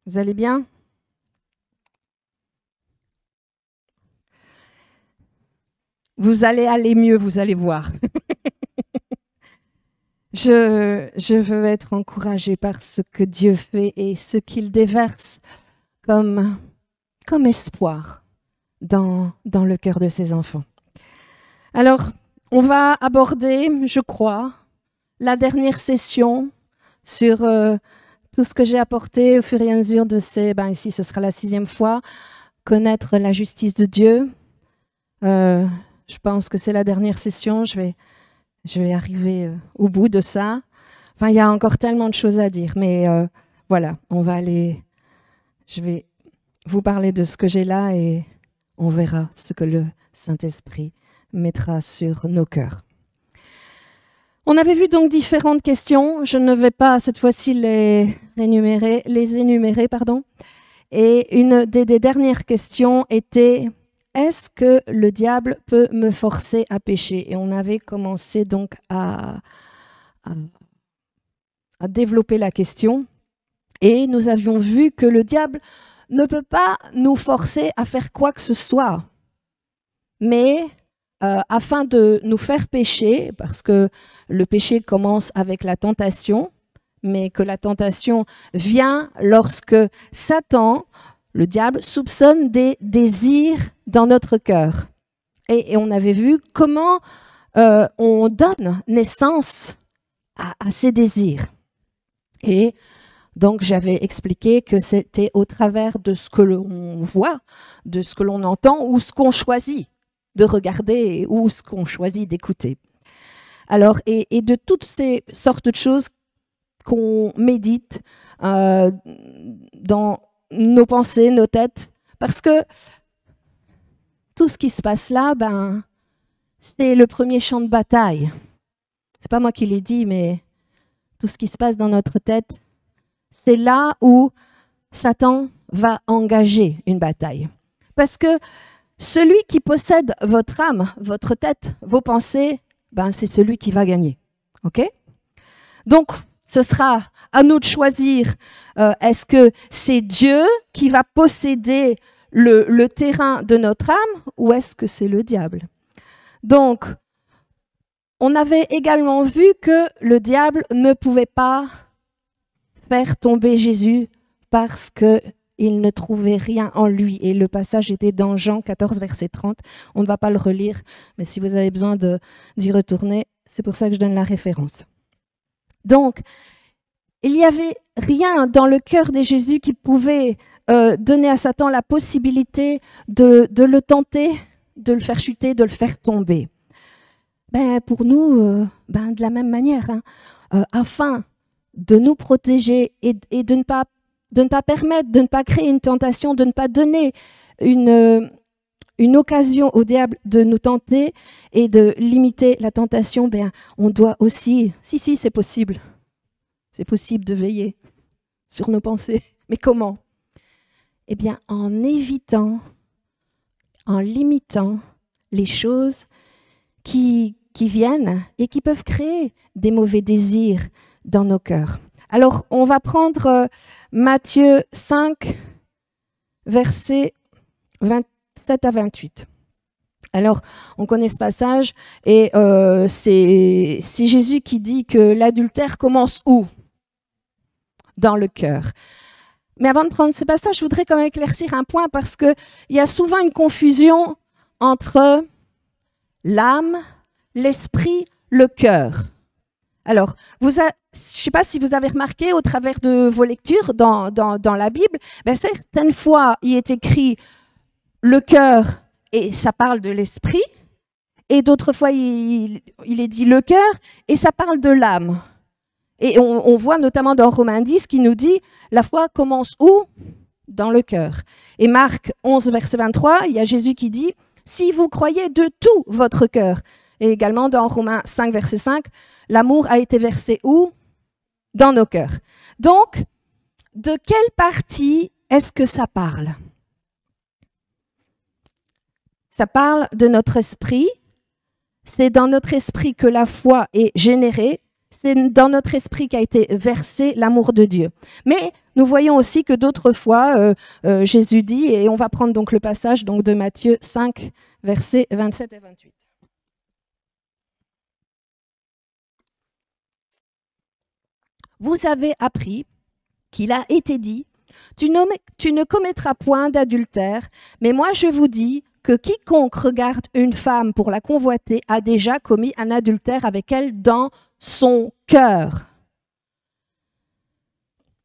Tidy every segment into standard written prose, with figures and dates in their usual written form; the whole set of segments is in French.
Vous allez bien? Vous allez aller mieux, vous allez voir. Je veux être encouragée par ce que Dieu fait et ce qu'il déverse comme espoir dans le cœur de ses enfants. Alors, on va aborder, je crois, la dernière session sur tout ce que j'ai apporté au fur et à mesure de ces... ici, ce sera la 6e fois, connaître la justice de Dieu. Je pense que c'est la dernière session, je vais arriver au bout de ça. Enfin, il y a encore tellement de choses à dire, mais voilà, je vais vous parler de ce que j'ai là et on verra ce que le Saint-Esprit mettra sur nos cœurs. On avait vu donc différentes questions, je ne vais pas cette fois-ci les énumérer. Et une des dernières questions était: est-ce que le diable peut me forcer à pécher? Et on avait commencé donc à développer la question. Et nous avions vu que le diable ne peut pas nous forcer à faire quoi que ce soit. Mais afin de nous faire pécher, parce que le péché commence avec la tentation, mais que la tentation vient lorsque Satan, le diable, soupçonne des désirs dans notre cœur. Et on avait vu comment on donne naissance à ces désirs. Et donc, j'avais expliqué que c'était au travers de ce que l'on voit, de ce que l'on entend ou ce qu'on choisit de regarder ou ce qu'on choisit d'écouter. Alors, et de toutes ces sortes de choses qu'on médite dans nos pensées, nos têtes, parce que tout ce qui se passe là, c'est le premier champ de bataille. C'est pas moi qui l'ai dit, mais tout ce qui se passe dans notre tête, c'est là où Satan va engager une bataille. Parce que celui qui possède votre âme, votre tête, vos pensées, c'est celui qui va gagner. OK? Donc, ce sera à nous de choisir, est-ce que c'est Dieu qui va posséder le terrain de notre âme ou est-ce que c'est le diable? Donc, on avait également vu que le diable ne pouvait pas faire tomber Jésus parce qu'il ne trouvait rien en lui. Et le passage était dans Jean 14, verset 30. On ne va pas le relire, mais si vous avez besoin d'y retourner, c'est pour ça que je donne la référence. Donc, il n'y avait rien dans le cœur de Jésus qui pouvait donner à Satan la possibilité de le tenter, de le faire chuter, de le faire tomber. Pour nous, de la même manière, afin de nous protéger et de ne pas permettre, de ne pas créer une tentation, de ne pas donner une occasion au diable de nous tenter et de limiter la tentation, on doit aussi, si c'est possible. C'est possible de veiller sur nos pensées. Mais comment? Eh bien, en évitant, en limitant les choses qui viennent et qui peuvent créer des mauvais désirs dans nos cœurs. Alors, on va prendre Matthieu 5, versets 27 à 28. Alors, on connaît ce passage et c'est Jésus qui dit que l'adultère commence où? Dans le cœur. Mais avant de prendre ce passage, je voudrais quand même éclaircir un point parce qu'il y a souvent une confusion entre l'âme, l'esprit, le cœur. Alors, je ne sais pas si vous avez remarqué au travers de vos lectures dans la Bible, certaines fois, il est écrit le cœur et ça parle de l'esprit, et d'autres fois, il est dit le cœur et ça parle de l'âme. Et on voit notamment dans Romains 10 qui nous dit la foi commence où? Dans le cœur. Et Marc 11, verset 23, il y a Jésus qui dit si vous croyez de tout votre cœur. Et également dans Romains 5, verset 5, l'amour a été versé où? Dans nos cœurs. Donc, de quelle partie est-ce que ça parle? Ça parle de notre esprit. C'est dans notre esprit que la foi est générée. c'est dans notre esprit qu'a été versé l'amour de Dieu. Mais nous voyons aussi que d'autres fois, Jésus dit, et on va prendre donc le passage donc, de Matthieu 5, versets 27 et 28. Vous avez appris qu'il a été dit, tu ne commettras point d'adultère, mais moi je vous dis que quiconque regarde une femme pour la convoiter a déjà commis un adultère avec elle dans son cœur.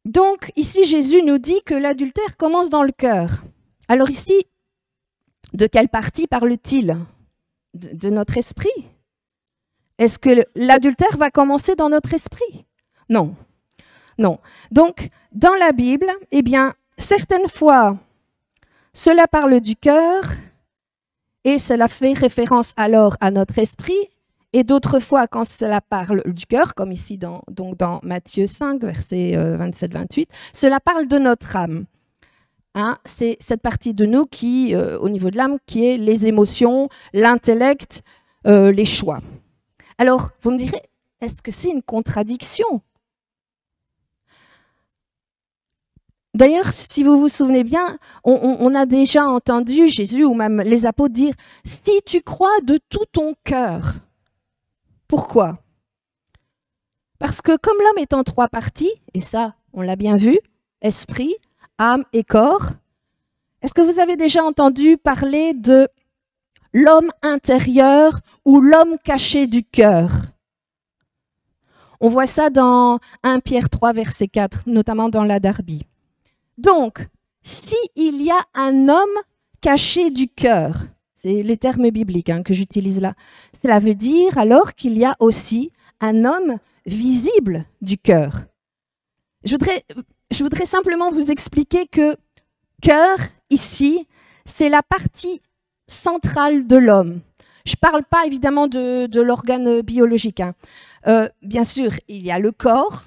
Donc ici Jésus nous dit que l'adultère commence dans le cœur. Alors ici, de quelle partie parle-t-il? De notre esprit? Est-ce que l'adultère va commencer dans notre esprit? Non. Non. Donc, dans la Bible, eh bien, certaines fois, cela parle du cœur et cela fait référence alors à notre esprit. Et d'autres fois, quand cela parle du cœur, comme ici dans Matthieu 5, versets 27-28, cela parle de notre âme. Hein, c'est cette partie de nous qui, au niveau de l'âme, qui est les émotions, l'intellect, les choix. Alors, vous me direz, est-ce que c'est une contradiction? D'ailleurs, si vous vous souvenez bien, on a déjà entendu Jésus ou même les apôtres dire « Si tu crois de tout ton cœur ». Pourquoi? Parce que comme l'homme est en trois parties, et ça, on l'a bien vu, esprit, âme et corps, est-ce que vous avez déjà entendu parler de l'homme intérieur ou l'homme caché du cœur? On voit ça dans 1 Pierre 3, verset 4, notamment dans la Darby. Donc, s'il y a un homme caché du cœur, c'est les termes bibliques que j'utilise là, cela veut dire alors qu'il y a aussi un homme visible du cœur. Je voudrais simplement vous expliquer que cœur, ici, c'est la partie centrale de l'homme. Je ne parle pas évidemment de l'organe biologique. Bien sûr, il y a le corps,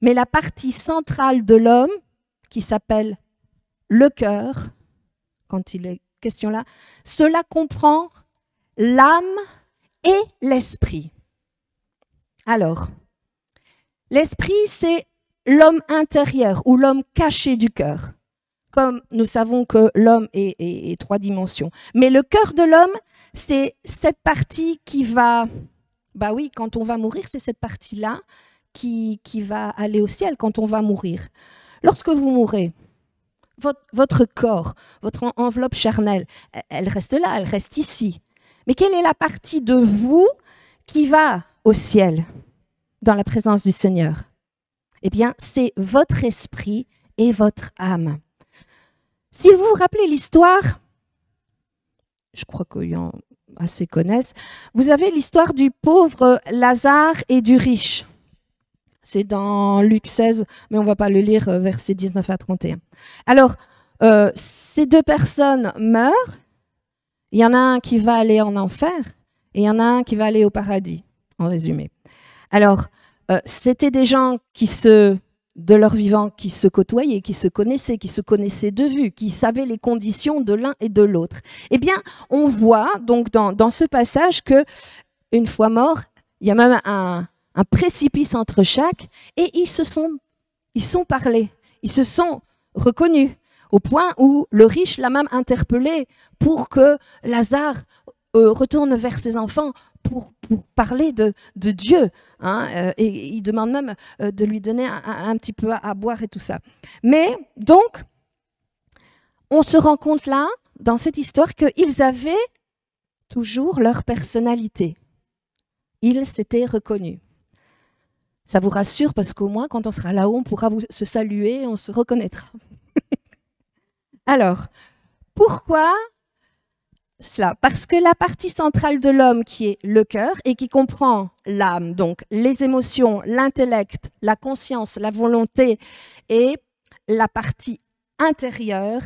mais la partie centrale de l'homme, qui s'appelle le cœur, quand il est question là, cela comprend l'âme et l'esprit. Alors, l'esprit, c'est l'homme intérieur ou l'homme caché du cœur. Comme nous savons que l'homme est trois dimensions. Mais le cœur de l'homme, c'est cette partie qui va... Bah oui, quand on va mourir, c'est cette partie-là qui va aller au ciel quand on va mourir. Lorsque vous mourrez, votre corps, votre enveloppe charnelle, elle reste là, elle reste ici. Mais quelle est la partie de vous qui va au ciel, dans la présence du Seigneur? Eh bien, c'est votre esprit et votre âme. Si vous vous rappelez l'histoire, je crois qu'il y en a assez connaissent, vous avez l'histoire du pauvre Lazare et du riche. C'est dans Luc 16, mais on ne va pas le lire, versets 19 à 31. Alors, ces deux personnes meurent. Il y en a un qui va aller en enfer et il y en a un qui va aller au paradis, en résumé. Alors, c'était des gens de leur vivant qui se côtoyaient, qui se connaissaient de vue, qui savaient les conditions de l'un et de l'autre. Eh bien, on voit donc dans ce passage que une fois mort, il y a même un précipice entre chaque, et ils se sont parlé, ils se sont reconnus, au point où le riche l'a même interpellé pour que Lazare retourne vers ses enfants pour parler de Dieu. Et il demande même de lui donner un petit peu à boire et tout ça. Mais donc, on se rend compte là, dans cette histoire, qu'ils avaient toujours leur personnalité. Ils s'étaient reconnus. Ça vous rassure parce qu'au moins, quand on sera là-haut, on pourra se saluer, on se reconnaîtra. Alors, pourquoi cela? Parce que la partie centrale de l'homme, qui est le cœur et qui comprend l'âme, donc les émotions, l'intellect, la conscience, la volonté, et la partie intérieure,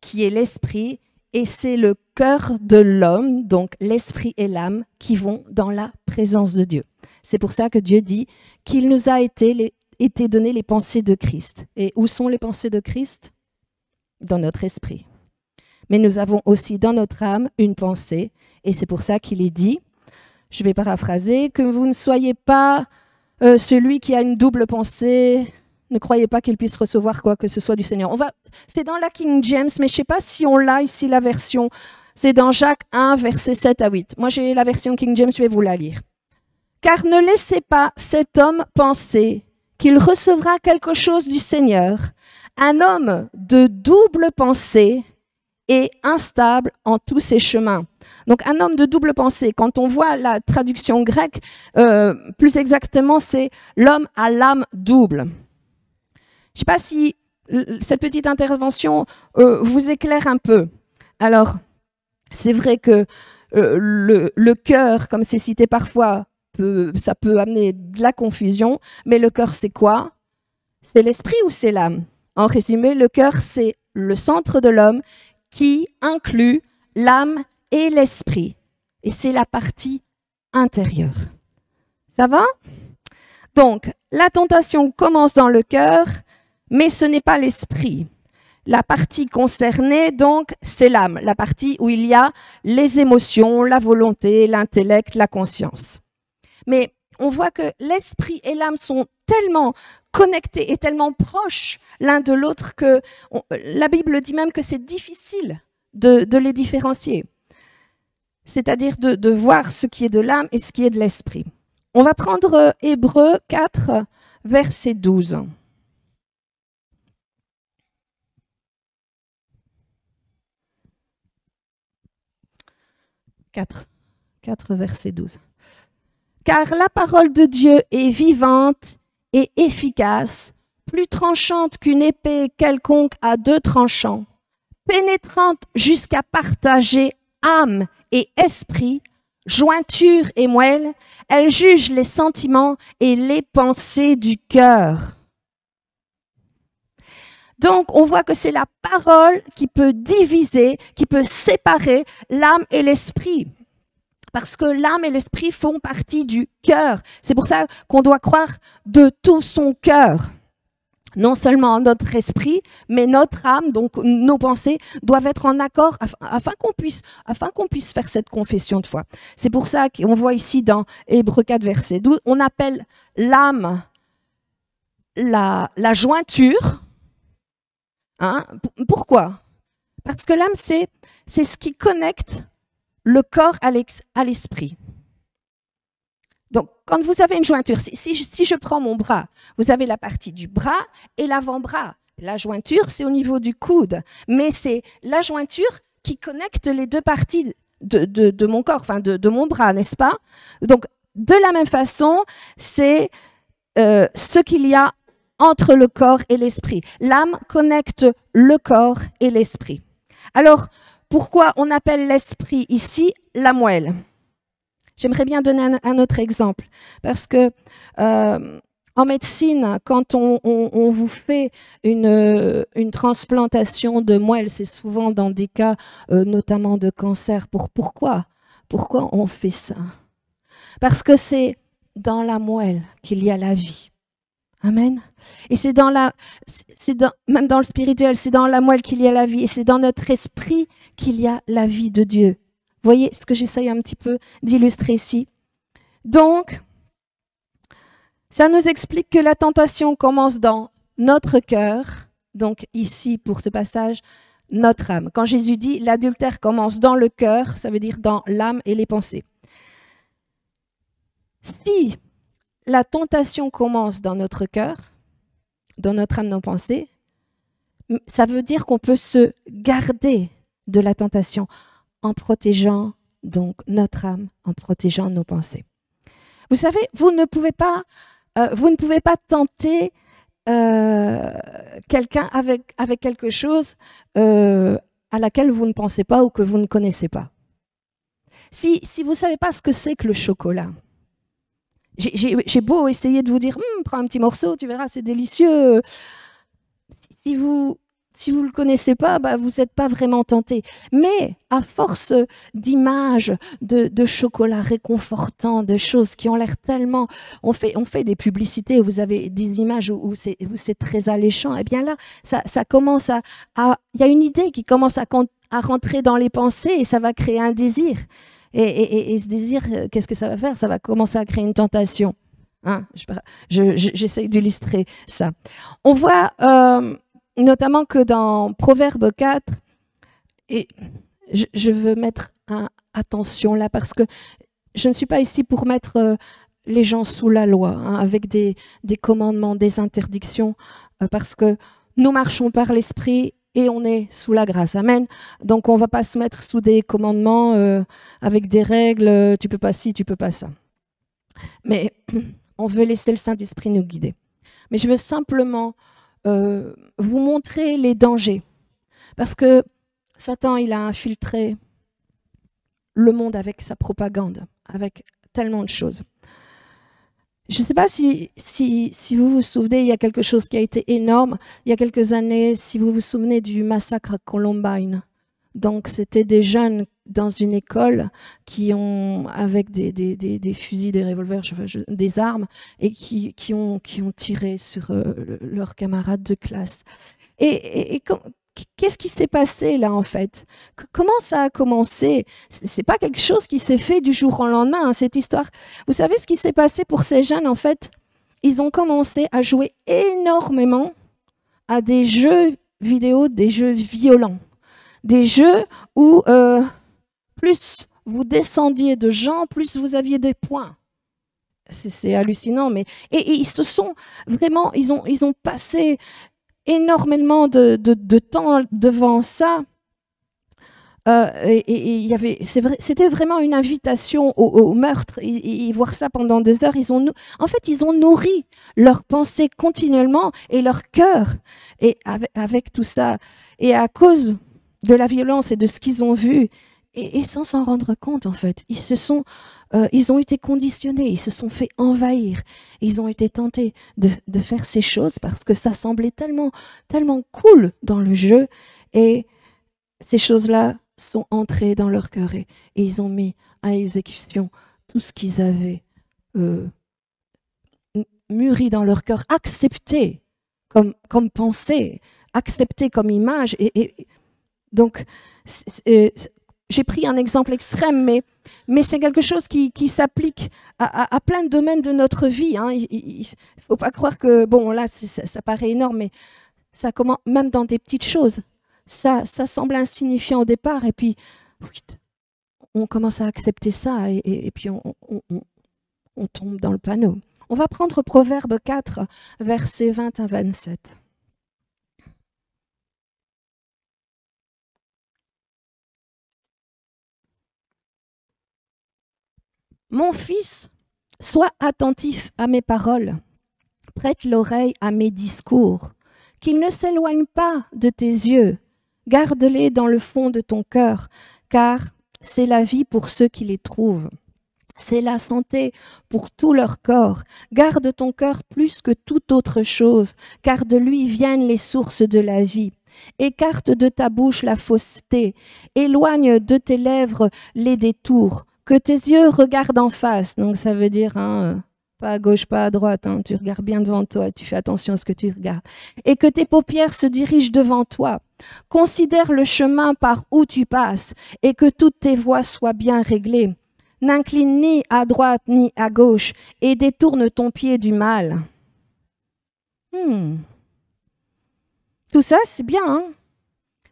qui est l'esprit, et c'est le cœur de l'homme, donc l'esprit et l'âme, qui vont dans la présence de Dieu. C'est pour ça que Dieu dit qu'il nous a été donné les pensées de Christ. Et où sont les pensées de Christ? Dans notre esprit. Mais nous avons aussi dans notre âme une pensée, et c'est pour ça qu'il est dit, je vais paraphraser, que vous ne soyez pas celui qui a une double pensée. Ne croyez pas qu'il puisse recevoir quoi que ce soit du Seigneur. C'est dans la King James, mais je ne sais pas si on l'a ici, la version. C'est dans Jacques 1, versets 7 à 8. Moi, j'ai la version King James, je vais vous la lire. « Car ne laissez pas cet homme penser qu'il recevra quelque chose du Seigneur. Un homme de double pensée est instable en tous ses chemins. » Donc, un homme de double pensée, quand on voit la traduction grecque, plus exactement, c'est l'homme à l'âme double. Je ne sais pas si cette petite intervention vous éclaire un peu. Alors, c'est vrai que le cœur, comme c'est cité parfois, ça peut amener de la confusion, mais le cœur, c'est quoi? C'est l'esprit ou c'est l'âme? En résumé, le cœur, c'est le centre de l'homme qui inclut l'âme et l'esprit. Et c'est la partie intérieure. Ça va? Donc, la tentation commence dans le cœur, mais ce n'est pas l'esprit. La partie concernée, donc, c'est l'âme, la partie où il y a les émotions, la volonté, l'intellect, la conscience. Mais on voit que l'esprit et l'âme sont tellement connectés et tellement proches l'un de l'autre que la Bible dit même que c'est difficile de les différencier. C'est-à-dire de voir ce qui est de l'âme et ce qui est de l'esprit. On va prendre Hébreux 4, verset 12. 4, verset 12. Car la parole de Dieu est vivante et efficace, plus tranchante qu'une épée quelconque à deux tranchants, pénétrante jusqu'à partager âme et esprit, jointure et moelle, elle juge les sentiments et les pensées du cœur. Donc, on voit que c'est la parole qui peut diviser, qui peut séparer l'âme et l'esprit. Parce que l'âme et l'esprit font partie du cœur. C'est pour ça qu'on doit croire de tout son cœur. Non seulement notre esprit, mais notre âme, donc nos pensées, doivent être en accord afin qu'on puisse faire cette confession de foi. C'est pour ça qu'on voit ici dans Hébreux 4, verset 12, on appelle l'âme la jointure. Hein? Pourquoi? Parce que l'âme, c'est ce qui connecte le corps à l'esprit. Donc, quand vous avez une jointure, si je prends mon bras, vous avez la partie du bras et l'avant-bras. La jointure, c'est au niveau du coude, mais c'est la jointure qui connecte les deux parties de mon corps, enfin de mon bras, n'est-ce pas? Donc, de la même façon, c'est ce qu'il y a entre le corps et l'esprit. L'âme connecte le corps et l'esprit. Alors, pourquoi on appelle l'esprit ici la moelle? J'aimerais bien donner un autre exemple, parce que en médecine, quand on vous fait une transplantation de moelle, c'est souvent dans des cas notamment de cancer. Pourquoi on fait ça? Parce que c'est dans la moelle qu'il y a la vie. Amen. Et même dans le spirituel, c'est dans la moelle qu'il y a la vie, et c'est dans notre esprit qu'il y a la vie de Dieu. Vous voyez ce que j'essaye un petit peu d'illustrer ici. Donc, ça nous explique que la tentation commence dans notre cœur, donc ici pour ce passage, notre âme. Quand Jésus dit l'adultère commence dans le cœur, ça veut dire dans l'âme et les pensées. Si la tentation commence dans notre cœur, dans notre âme, nos pensées, ça veut dire qu'on peut se garder de la tentation en protégeant donc notre âme, en protégeant nos pensées. Vous savez, vous ne pouvez pas tenter quelqu'un avec quelque chose à laquelle vous ne pensez pas ou que vous ne connaissez pas. Si vous ne savez pas ce que c'est que le chocolat, j'ai beau essayer de vous dire prends un petit morceau, tu verras, c'est délicieux. Si vous ne le connaissez pas, vous n'êtes pas vraiment tenté. Mais à force d'images, de chocolat réconfortant, de choses qui ont l'air tellement... On fait des publicités où vous avez des images où c'est très alléchant. Et bien là, ça commence il y a une idée qui commence à rentrer dans les pensées et ça va créer un désir. Et ce désir, qu'est-ce que ça va faire? Ça va commencer à créer une tentation. Hein, j'essaye d'illustrer ça. On voit notamment que dans Proverbe 4, et je veux mettre attention là, parce que je ne suis pas ici pour mettre les gens sous la loi, hein, avec des commandements, des interdictions, parce que nous marchons par l'esprit et on est sous la grâce. Amen. Donc on ne va pas se mettre sous des commandements avec des règles, tu peux pas ci, tu peux pas ça. Mais on veut laisser le Saint-Esprit nous guider. Mais je veux simplement vous montrer les dangers. Parce que Satan, il a infiltré le monde avec sa propagande, avec tellement de choses. Je ne sais pas si vous vous souvenez, il y a quelque chose qui a été énorme. Il y a quelques années, si vous vous souvenez du massacre à Columbine. Donc, c'était des jeunes dans une école qui ont, avec des fusils, des revolvers, des armes, et qui ont tiré sur leurs camarades de classe. Et qu'est-ce qui s'est passé là, en fait? Comment ça a commencé? C'est pas quelque chose qui s'est fait du jour au lendemain, hein, cette histoire. Vous savez ce qui s'est passé pour ces jeunes, en fait? Ils ont commencé à jouer énormément à des jeux vidéo, des jeux violents. Des jeux où plus vous descendiez de gens, plus vous aviez des points. C'est hallucinant, mais et ils se sont vraiment, ils ont passé énormément de temps devant ça. Il y avait, c'était vraiment une invitation au meurtre. Et voir ça pendant 2 heures, en fait, ils ont nourri leurs pensées continuellement et leur cœur. Et avec tout ça, et à cause de la violence et de ce qu'ils ont vu, et sans s'en rendre compte, en fait. Ils ont été conditionnés, ils se sont fait envahir. Ils ont été tentés de faire ces choses parce que ça semblait tellement cool dans le jeu. Et ces choses-là sont entrées dans leur cœur et ils ont mis à exécution tout ce qu'ils avaient mûri dans leur cœur, accepté comme pensée, accepté comme image. Donc, j'ai pris un exemple extrême, mais c'est quelque chose qui s'applique à plein de domaines de notre vie. Hein. Il ne faut pas croire que, bon, là, ça paraît énorme, mais ça commence même dans des petites choses. Ça semble insignifiant au départ, et puis on commence à accepter ça, et puis on tombe dans le panneau. On va prendre Proverbe 4, versets 20 à 27. Mon fils, sois attentif à mes paroles, prête l'oreille à mes discours, qu'ils ne s'éloignent pas de tes yeux, garde-les dans le fond de ton cœur, car c'est la vie pour ceux qui les trouvent. C'est la santé pour tout leur corps. Garde ton cœur plus que toute autre chose, car de lui viennent les sources de la vie. Écarte de ta bouche la fausseté, éloigne de tes lèvres les détours. Que tes yeux regardent en face, donc ça veut dire pas à gauche, pas à droite, hein, tu regardes bien devant toi, tu fais attention à ce que tu regardes. Et que tes paupières se dirigent devant toi. Considère le chemin par où tu passes et que toutes tes voies soient bien réglées. N'incline ni à droite ni à gauche et détourne ton pied du mal. Tout ça, c'est bien, hein?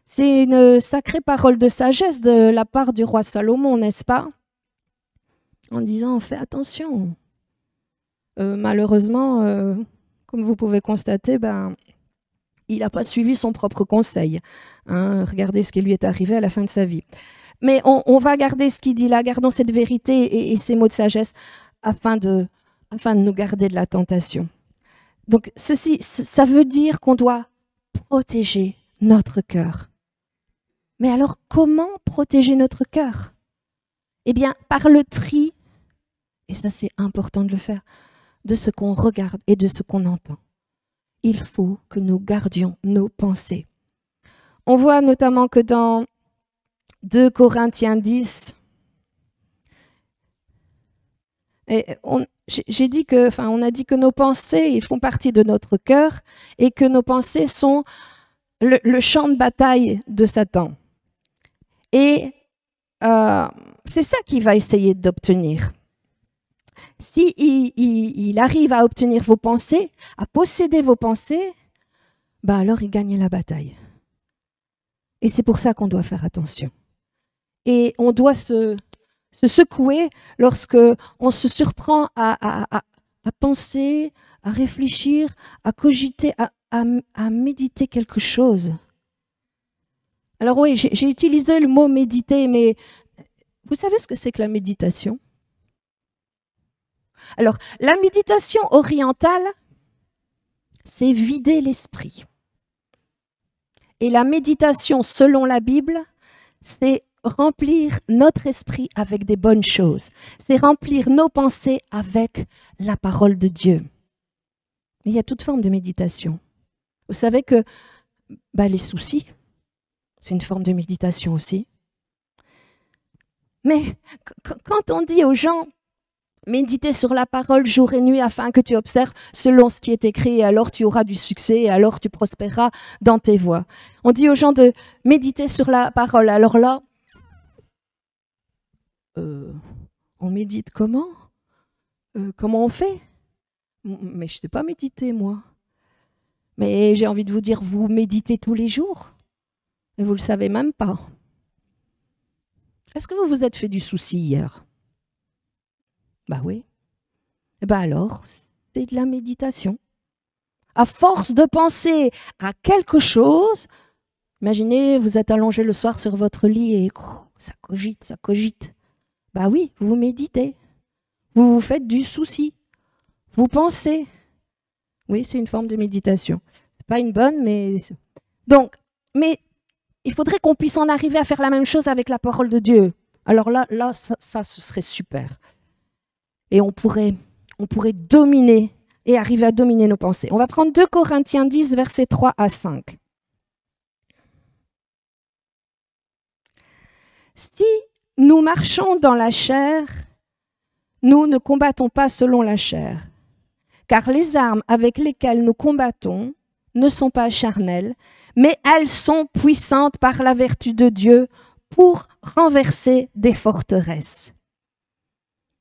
C'est une sacrée parole de sagesse de la part du roi Salomon, n'est-ce pas? En disant, fais attention. Malheureusement, comme vous pouvez constater, il n'a pas suivi son propre conseil. Hein, regardez ce qui lui est arrivé à la fin de sa vie. Mais on va garder ce qu'il dit là, gardons cette vérité et ces mots de sagesse afin de nous garder de la tentation. Donc, ça veut dire qu'on doit protéger notre cœur. Mais alors, comment protéger notre cœur? Eh bien, par le tri, et ça c'est important de le faire, de ce qu'on regarde et de ce qu'on entend. Il faut que nous gardions nos pensées. On voit notamment que dans 2 Corinthiens 10, j'ai dit que, on a dit que nos pensées, ils font partie de notre cœur et que nos pensées sont le champ de bataille de Satan. Et c'est ça qu'il va essayer d'obtenir. Si il arrive à obtenir vos pensées, à posséder vos pensées, bah alors il gagne la bataille. Et c'est pour ça qu'on doit faire attention. Et on doit se secouer lorsque on se surprend à penser, à réfléchir, à cogiter, à méditer quelque chose. Alors oui, j'ai utilisé le mot méditer, mais vous savez ce que c'est que la méditation? Alors, la méditation orientale, c'est vider l'esprit. Et la méditation, selon la Bible, c'est remplir notre esprit avec des bonnes choses. C'est remplir nos pensées avec la parole de Dieu. Mais il y a toute forme de méditation. Vous savez que les soucis, c'est une forme de méditation aussi. Mais quand on dit aux gens, méditer sur la parole jour et nuit afin que tu observes selon ce qui est écrit et alors tu auras du succès et alors tu prospéreras dans tes voies. On dit aux gens de méditer sur la parole. Alors là, on médite comment? Comment on fait? Mais je ne sais pas méditer, moi. Mais j'ai envie de vous dire, vous méditez tous les jours et vous ne le savez même pas. Est-ce que vous vous êtes fait du souci hier? Bah oui. Et ben alors, c'est de la méditation. À force de penser à quelque chose, imaginez, vous êtes allongé le soir sur votre lit et ça cogite, ça cogite. Bah oui, vous méditez. Vous vous faites du souci. Vous pensez. Oui, c'est une forme de méditation. C'est pas une bonne, mais... Donc, mais il faudrait qu'on puisse en arriver à faire la même chose avec la parole de Dieu. Alors là ça ce serait super. Et on pourrait dominer et arriver à dominer nos pensées. On va prendre 2 Corinthiens 10, versets 3 à 5. Si nous marchons dans la chair, nous ne combattons pas selon la chair, car les armes avec lesquelles nous combattons ne sont pas charnelles, mais elles sont puissantes par la vertu de Dieu pour renverser des forteresses.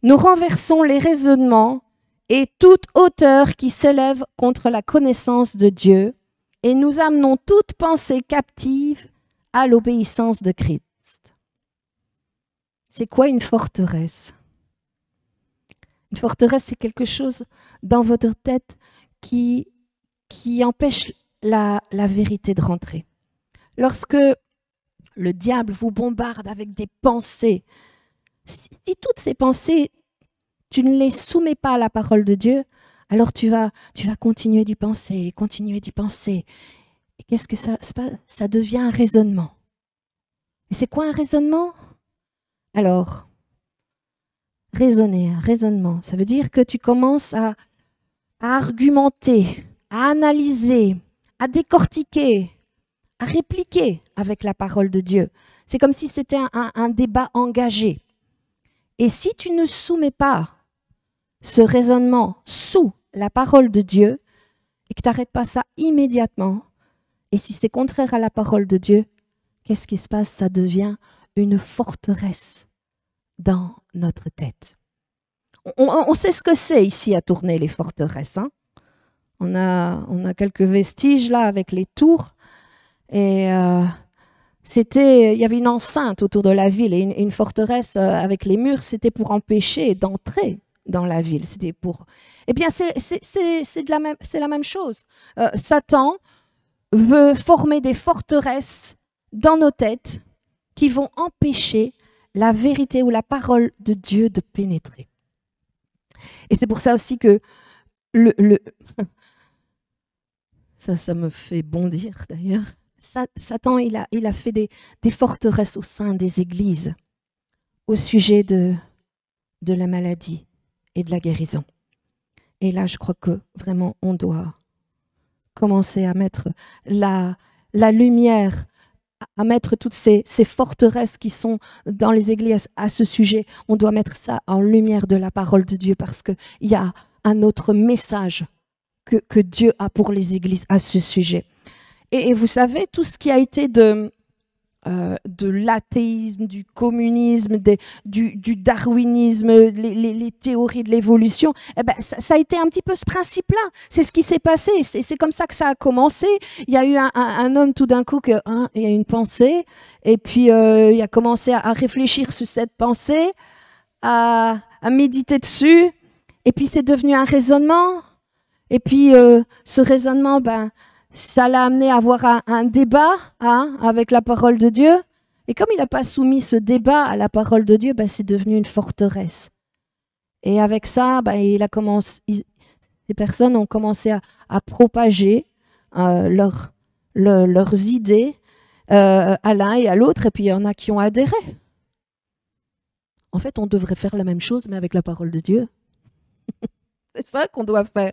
Nous renversons les raisonnements et toute hauteur qui s'élève contre la connaissance de Dieu, et nous amenons toute pensée captive à l'obéissance de Christ. C'est quoi une forteresse? Une forteresse, c'est quelque chose dans votre tête qui empêche la vérité de rentrer. Lorsque le diable vous bombarde avec des pensées, si toutes ces pensées, tu ne les soumets pas à la parole de Dieu, alors tu vas continuer d'y penser, continuer d'y penser. Et qu'est-ce que ça devient un raisonnement. Et c'est quoi un raisonnement? Alors, raisonner, un raisonnement, ça veut dire que tu commences à argumenter, à analyser, à décortiquer, à répliquer avec la parole de Dieu. C'est comme si c'était un débat engagé. Et si tu ne soumets pas ce raisonnement sous la parole de Dieu et que tu n'arrêtes pas ça immédiatement, et si c'est contraire à la parole de Dieu, qu'est-ce qui se passe? Ça devient une forteresse dans notre tête. On sait ce que c'est ici à Tournai, les forteresses. Hein? On a quelques vestiges là avec les tours. Et il y avait une enceinte autour de la ville et une forteresse avec les murs, c'était pour empêcher d'entrer dans la ville. C'était pour. Eh bien, c'est la même chose. Satan veut former des forteresses dans nos têtes qui vont empêcher la vérité ou la parole de Dieu de pénétrer. Et c'est pour ça aussi que ça me fait bondir d'ailleurs. Satan, il a fait des forteresses au sein des églises au sujet de la maladie et de la guérison. Et là, je crois que vraiment, on doit commencer à mettre la lumière, à mettre toutes ces forteresses qui sont dans les églises à ce sujet. On doit mettre ça en lumière de la parole de Dieu parce qu'il y a un autre message que Dieu a pour les églises à ce sujet. Et vous savez, tout ce qui a été de de l'athéisme, du communisme, du darwinisme, les théories de l'évolution, eh ben, ça a été un petit peu ce principe-là. C'est ce qui s'est passé. C'est comme ça que ça a commencé. Il y a eu un homme tout d'un coup, il y a une pensée, et puis il a commencé à réfléchir sur cette pensée, à méditer dessus, et puis c'est devenu un raisonnement. Et puis ce raisonnement, ça l'a amené à avoir un débat avec la parole de Dieu. Et comme il n'a pas soumis ce débat à la parole de Dieu, c'est devenu une forteresse. Et avec ça, les personnes ont commencé à propager leurs idées à l'un et à l'autre. Et puis il y en a qui ont adhéré. En fait, on devrait faire la même chose, mais avec la parole de Dieu. C'est ça qu'on doit faire.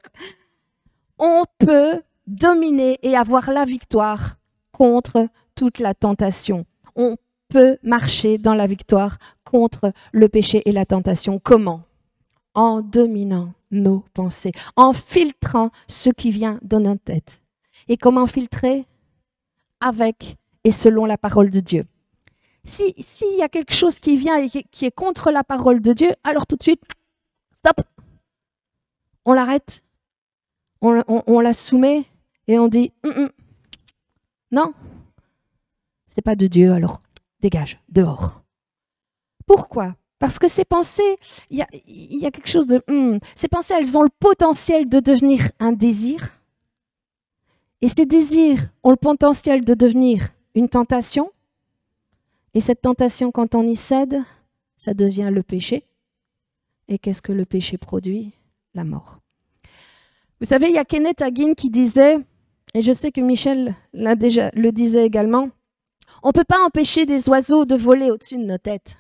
On peut dominer et avoir la victoire contre toute la tentation. On peut marcher dans la victoire contre le péché et la tentation. Comment? En dominant nos pensées, en filtrant ce qui vient de notre tête. Et comment filtrer? Avec et selon la parole de Dieu. S'il y a quelque chose qui vient et qui est contre la parole de Dieu, alors tout de suite, stop, on l'arrête, on la soumet et on dit non, c'est pas de Dieu, alors dégage, dehors. Pourquoi? Parce que ces pensées, il y a quelque chose de... Ces pensées, elles ont le potentiel de devenir un désir. Et ces désirs ont le potentiel de devenir une tentation. Et cette tentation, quand on y cède, ça devient le péché. Et qu'est-ce que le péché produit? La mort. Vous savez, il y a Kenneth Hagin qui disait, et je sais que Michel le disait également, on ne peut pas empêcher des oiseaux de voler au-dessus de nos têtes,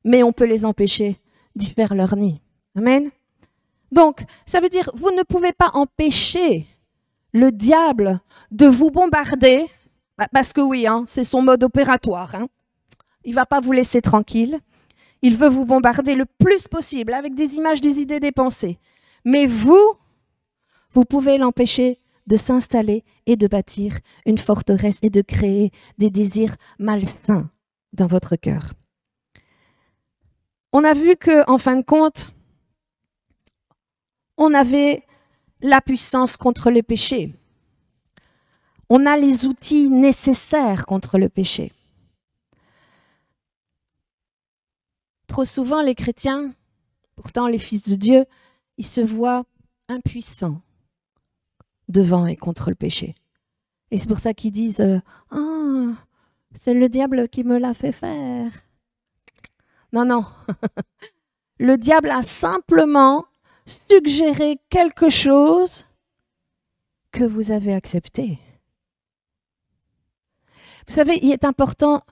mais on peut les empêcher d'y faire leur nid. Amen. Donc, ça veut dire, vous ne pouvez pas empêcher le diable de vous bombarder, parce que oui, c'est son mode opératoire. Il ne va pas vous laisser tranquille. Il veut vous bombarder le plus possible avec des images, des idées, des pensées. Mais vous pouvez l'empêcher de s'installer et de bâtir une forteresse et de créer des désirs malsains dans votre cœur. On a vu qu'en fin de compte, on avait la puissance contre le péché. On a les outils nécessaires contre le péché. Trop souvent, les chrétiens, pourtant les fils de Dieu, ils se voient impuissants devant et contre le péché. Et c'est pour ça qu'ils disent « Ah, c'est le diable qui me l'a fait faire. » Non, non. Le diable a simplement suggéré quelque chose que vous avez accepté. Vous savez, il est important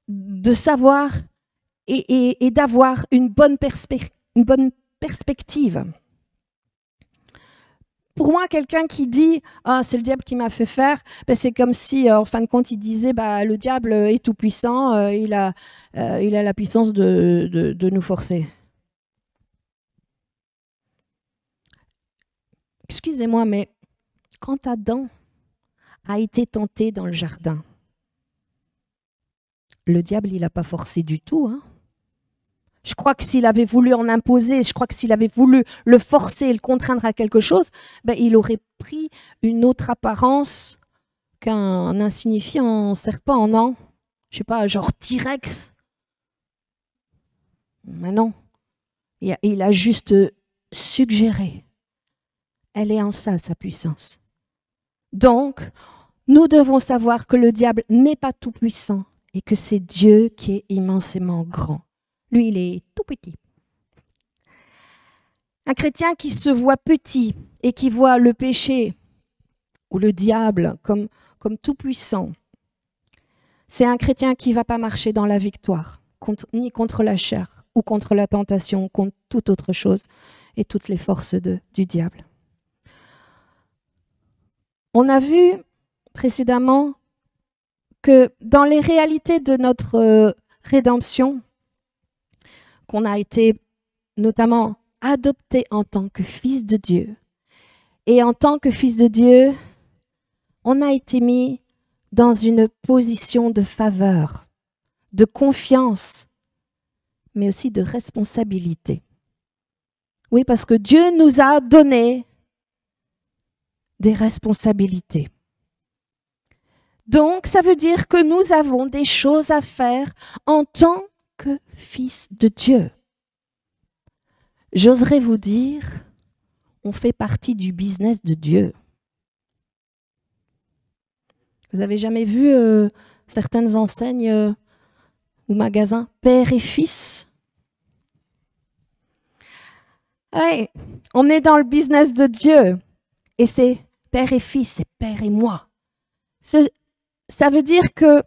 de savoir et d'avoir une bonne perspective. Pour moi, quelqu'un qui dit « Ah, c'est le diable qui m'a fait faire », c'est comme si, en fin de compte, il disait « Le diable est tout puissant, il a la puissance de nous forcer ». Excusez-moi, mais quand Adam a été tenté dans le jardin, le diable, il n'a pas forcé du tout. Je crois que s'il avait voulu en imposer, je crois que s'il avait voulu le forcer et le contraindre à quelque chose, il aurait pris une autre apparence qu'un insignifiant serpent, non? Je sais pas, genre T-Rex. Mais non. Il a juste suggéré. Elle est en ça, sa puissance. Donc, nous devons savoir que le diable n'est pas tout puissant et que c'est Dieu qui est immensément grand. Lui, il est tout petit. Un chrétien qui se voit petit et qui voit le péché ou le diable comme tout puissant, c'est un chrétien qui ne va pas marcher dans la victoire, ni contre la chair ou contre la tentation, contre toute autre chose et toutes les forces du diable. On a vu précédemment que dans les réalités de notre rédemption, qu'on a été notamment adopté en tant que fils de Dieu. Et en tant que fils de Dieu, on a été mis dans une position de faveur, de confiance, mais aussi de responsabilité. Oui, parce que Dieu nous a donné des responsabilités. Donc, ça veut dire que nous avons des choses à faire en tant que fils de Dieu. J'oserais vous dire, on fait partie du business de Dieu. Vous avez jamais vu certaines enseignes ou magasins père et fils? Oui, on est dans le business de Dieu. Et c'est père et fils, c'est père et moi. Ça veut dire que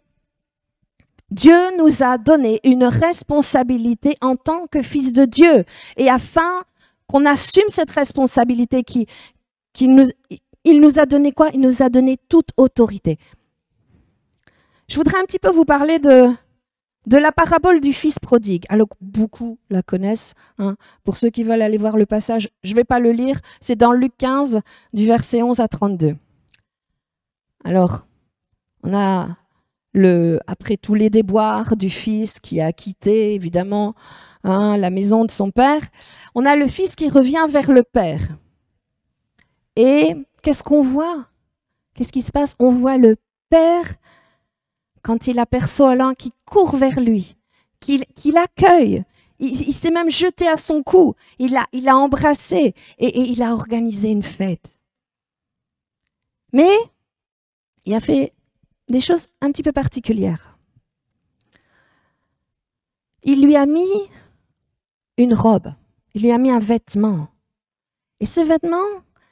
Dieu nous a donné une responsabilité en tant que fils de Dieu. Et afin qu'on assume cette responsabilité, il nous a donné quoi? Il nous a donné toute autorité. Je voudrais un petit peu vous parler de la parabole du fils prodigue. Alors, beaucoup la connaissent. Hein. Pour ceux qui veulent aller voir le passage, je ne vais pas le lire. C'est dans Luc 15, du verset 11 à 32. Alors, on a après tous les déboires du fils qui a quitté, évidemment, la maison de son père, on a le fils qui revient vers le père. Et qu'est-ce qu'on voit? Qu'est-ce qui se passe? On voit le père, quand il aperçoit l'un qui court vers lui, qu'il accueille. Il s'est même jeté à son cou. Il l'a embrassé et il a organisé une fête. Mais il a fait des choses un petit peu particulières. Il lui a mis une robe, il lui a mis un vêtement. Et ce vêtement,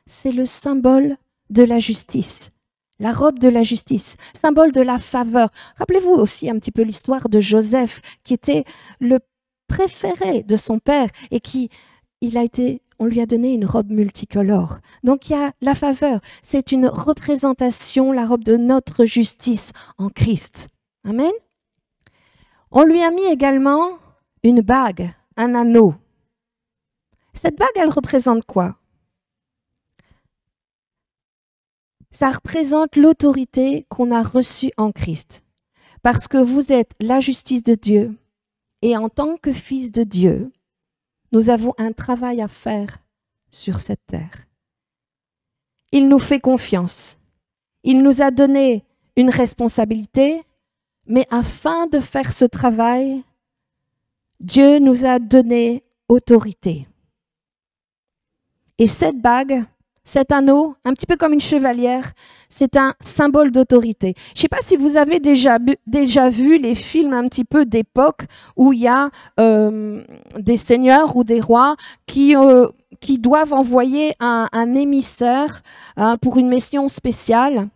c'est le symbole de la justice. La robe de la justice, symbole de la faveur. Rappelez-vous aussi un petit peu l'histoire de Joseph, qui était le préféré de son père et on lui a donné une robe multicolore. Donc il y a la faveur. C'est une représentation, la robe de notre justice en Christ. Amen. On lui a mis également une bague, un anneau. Cette bague, elle représente quoi? Ça représente l'autorité qu'on a reçue en Christ. Parce que vous êtes la justice de Dieu. Et en tant que fils de Dieu, nous avons un travail à faire sur cette terre. Il nous fait confiance. Il nous a donné une responsabilité, mais afin de faire ce travail, Dieu nous a donné autorité. Et cette bague, cet anneau, un petit peu comme une chevalière, c'est un symbole d'autorité. Je ne sais pas si vous avez déjà vu les films un petit peu d'époque où il y a des seigneurs ou des rois qui doivent envoyer un émissaire pour une mission spéciale.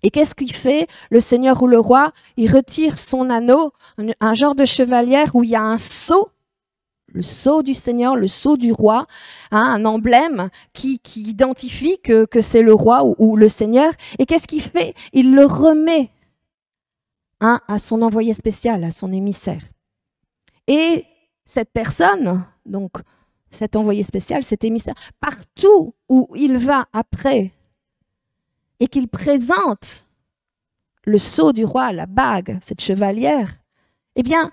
Et qu'est-ce qu'il fait, le seigneur ou le roi? Il retire son anneau, un genre de chevalière où il y a un sceau. Le sceau du Seigneur, le sceau du roi, un emblème qui identifie que c'est le roi ou le Seigneur. Et qu'est-ce qu'il fait? Il le remet à son envoyé spécial, à son émissaire. Et cette personne, donc cet envoyé spécial, cet émissaire, partout où il va après et qu'il présente le sceau du roi, la bague, cette chevalière, eh bien,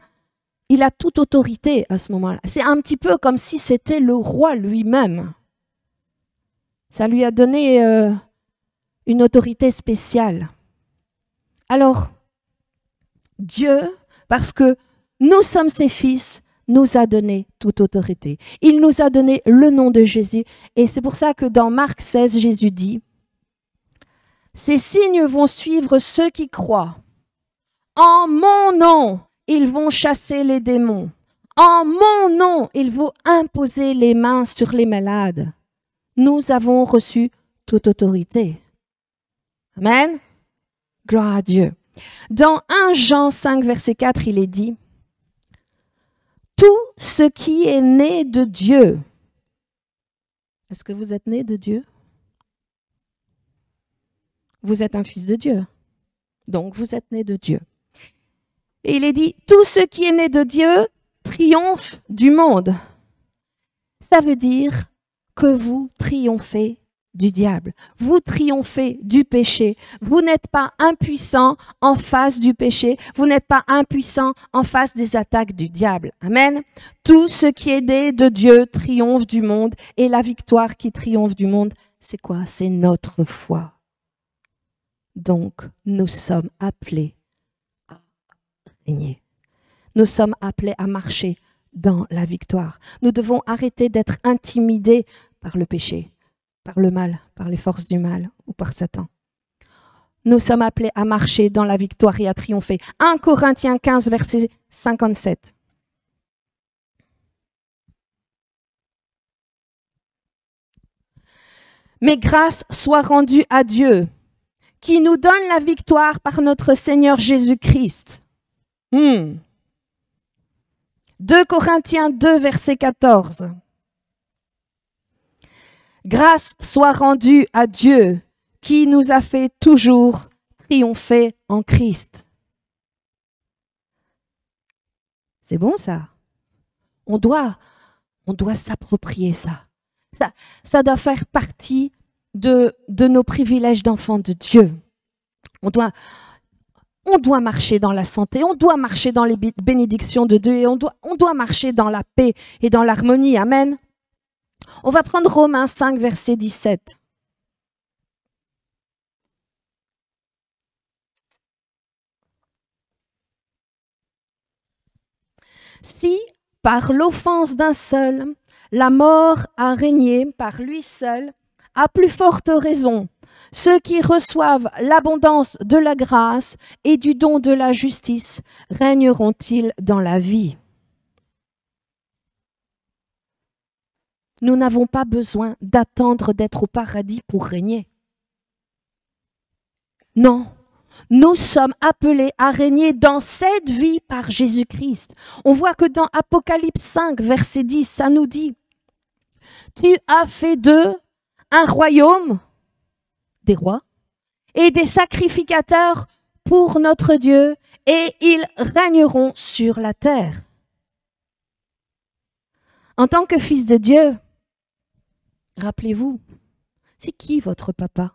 il a toute autorité à ce moment-là. C'est un petit peu comme si c'était le roi lui-même. Ça lui a donné une autorité spéciale. Alors, Dieu, parce que nous sommes ses fils, nous a donné toute autorité. Il nous a donné le nom de Jésus. Et c'est pour ça que dans Marc 16, Jésus dit, « Ces signes vont suivre ceux qui croient. En mon nom, ils vont chasser les démons. En mon nom, ils vont imposer les mains sur les malades. Nous avons reçu toute autorité. » Amen. Gloire à Dieu. Dans 1 Jean 5, verset 4, il est dit, « Tout ce qui est né de Dieu. » Est-ce que vous êtes né de Dieu? Vous êtes un fils de Dieu. Donc vous êtes né de Dieu. Et il est dit, tout ce qui est né de Dieu triomphe du monde. Ça veut dire que vous triomphez du diable. Vous triomphez du péché. Vous n'êtes pas impuissant en face du péché. Vous n'êtes pas impuissant en face des attaques du diable. Amen. Tout ce qui est né de Dieu triomphe du monde et la victoire qui triomphe du monde, c'est quoi? C'est notre foi. Donc, nous sommes appelés à régner. Nous sommes appelés à marcher dans la victoire. Nous devons arrêter d'être intimidés par le péché, par le mal, par les forces du mal ou par Satan. Nous sommes appelés à marcher dans la victoire et à triompher. 1 Corinthiens 15, verset 57. Mais grâce soit rendue à Dieu, qui nous donne la victoire par notre Seigneur Jésus-Christ. 2 Corinthiens 2, verset 14. Grâce soit rendue à Dieu, qui nous a fait toujours triompher en Christ. C'est bon ça? On doit s'approprier ça. Ça doit faire partie de nos privilèges d'enfants de Dieu. On doit marcher dans la santé, on doit marcher dans les bénédictions de Dieu et on doit marcher dans la paix et dans l'harmonie. Amen. On va prendre Romains 5, verset 17. Si, par l'offense d'un seul, la mort a régné par lui seul, à plus forte raison, ceux qui reçoivent l'abondance de la grâce et du don de la justice régneront-ils dans la vie? Nous n'avons pas besoin d'attendre d'être au paradis pour régner. Non, nous sommes appelés à régner dans cette vie par Jésus-Christ. On voit que dans Apocalypse 5, verset 10, ça nous dit « Tu as fait d'eux un royaume des rois et des sacrificateurs pour notre Dieu, et ils régneront sur la terre. » En tant que fils de Dieu, rappelez-vous, c'est qui votre papa?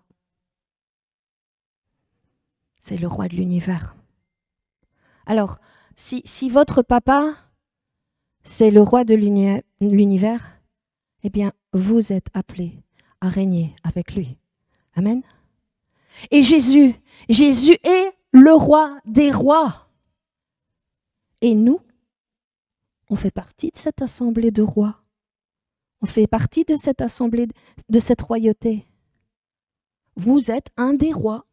C'est le roi de l'univers. Alors, si votre papa, c'est le roi de l'univers, eh bien, vous êtes appelés à régner avec lui. Amen. Et Jésus est le roi des rois. Et nous, on fait partie de cette assemblée de rois. On fait partie de cette assemblée, de cette royauté. Vous êtes un des rois.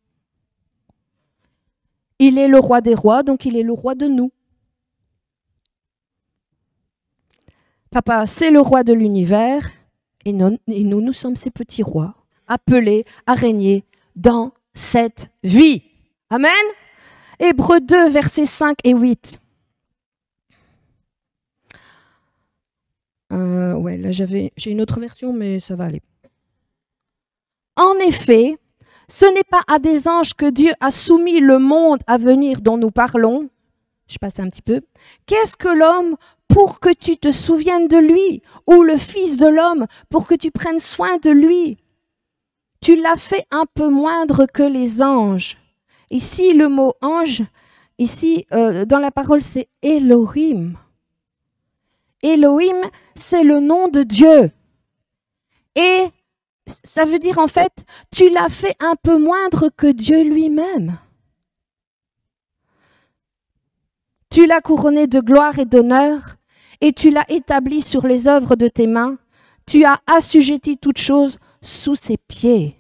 Il est le roi des rois, donc il est le roi de nous. Papa, c'est le roi de l'univers, et nous sommes ces petits rois, appelés à régner dans cette vie. Amen. Hébreux 2, versets 5 et 8. Là j'ai une autre version, mais ça va aller. En effet, ce n'est pas à des anges que Dieu a soumis le monde à venir dont nous parlons. Je passe un petit peu. Qu'est-ce que l'homme pour que tu te souviennes de lui, ou le Fils de l'homme pour que tu prennes soin de lui? Tu l'as fait un peu moindre que les anges. Ici, le mot ange, ici, dans la parole, c'est Elohim. Elohim, c'est le nom de Dieu. Et ça veut dire en fait, tu l'as fait un peu moindre que Dieu lui-même. Tu l'as couronné de gloire et d'honneur, et tu l'as établi sur les œuvres de tes mains. Tu as assujetti toutes choses sous ses pieds.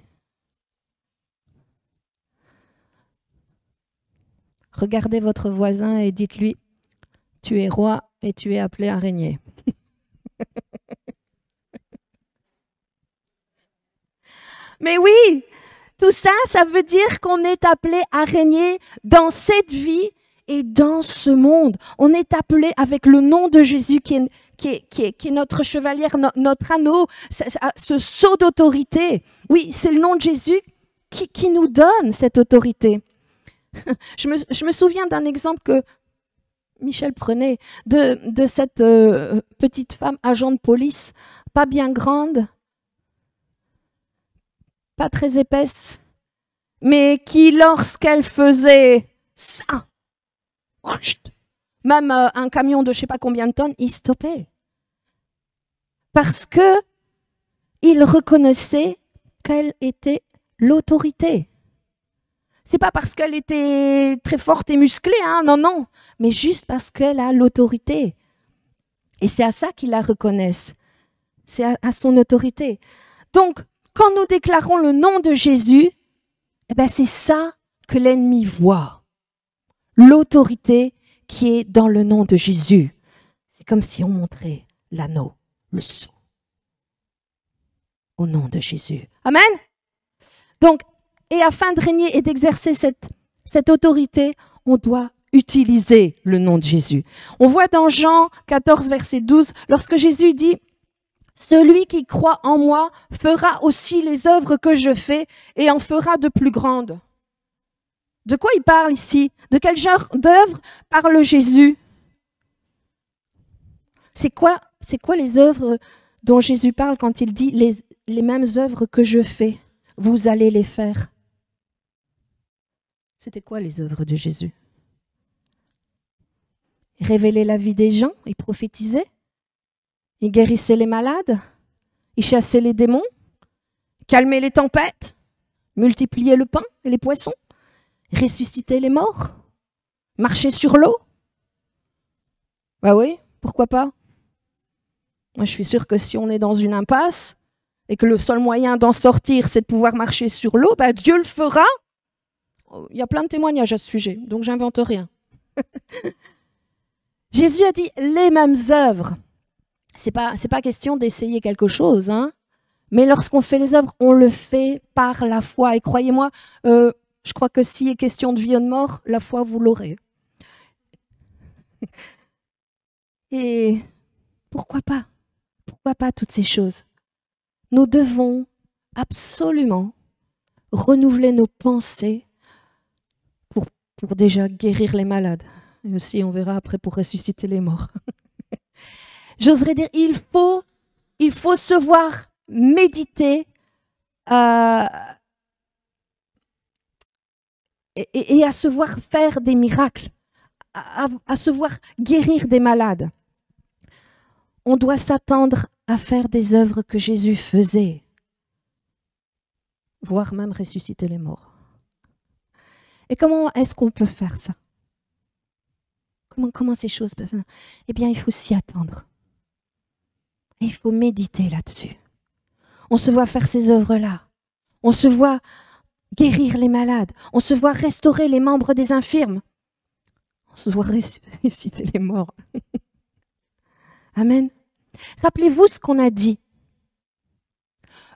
Regardez votre voisin et dites-lui, tu es roi et tu es appelé à régner. Mais oui, tout ça, ça veut dire qu'on est appelé à régner dans cette vie et dans ce monde. On est appelé avec le nom de Jésus qui est notre chevalière, notre anneau, ce sceau d'autorité. Oui, c'est le nom de Jésus qui nous donne cette autorité. Je me souviens d'un exemple que Michel prenait de cette petite femme agent de police, pas bien grande, pas très épaisse, mais qui, lorsqu'elle faisait ça, même un camion de je ne sais pas combien de tonnes, il stoppait. Parce que il reconnaissait qu'elle était l'autorité. C'est pas parce qu'elle était très forte et musclée, hein, non, non, mais juste parce qu'elle a l'autorité. Et c'est à ça qu'ils la reconnaissent. C'est à son autorité. Donc, quand nous déclarons le nom de Jésus, eh ben c'est ça que l'ennemi voit. L'autorité qui est dans le nom de Jésus. C'est comme si on montrait l'anneau, le sceau. Au nom de Jésus. Amen. Donc, et afin de régner et d'exercer cette autorité, on doit utiliser le nom de Jésus. On voit dans Jean 14, verset 12, lorsque Jésus dit « Celui qui croit en moi fera aussi les œuvres que je fais et en fera de plus grandes. » De quoi il parle ici? De quel genre d'œuvre parle Jésus? C'est quoi les œuvres dont Jésus parle quand il dit les mêmes œuvres que je fais, vous allez les faire? C'était quoi les œuvres de Jésus? Il révélait la vie des gens, il prophétisait, il guérissait les malades, il chassait les démons, calmait les tempêtes, multipliait le pain et les poissons, ressuscitait les morts, marchait sur l'eau. Bah oui, pourquoi pas? Moi, je suis sûre que si on est dans une impasse et que le seul moyen d'en sortir, c'est de pouvoir marcher sur l'eau, bah Dieu le fera. Il y a plein de témoignages à ce sujet, donc j'invente rien. Jésus a dit les mêmes œuvres. C'est pas question d'essayer quelque chose, hein. Mais lorsqu'on fait les œuvres, on le fait par la foi. Et croyez-moi, je crois que s'il est question de vie ou de mort, la foi, vous l'aurez. Et pourquoi pas? Pourquoi pas toutes ces choses? Nous devons absolument renouveler nos pensées pour déjà guérir les malades. Et aussi, on verra après, pour ressusciter les morts. J'oserais dire, il faut se voir méditer et à se voir faire des miracles, à se voir guérir des malades. On doit s'attendre à faire des œuvres que Jésus faisait, voire même ressusciter les morts. Et comment est-ce qu'on peut faire ça? Comment ces choses peuvent faire? Eh bien, il faut s'y attendre. Et il faut méditer là-dessus. On se voit faire ces œuvres-là. On se voit guérir les malades. On se voit restaurer les membres des infirmes. On se voit ressusciter les morts. Amen. Rappelez-vous ce qu'on a dit.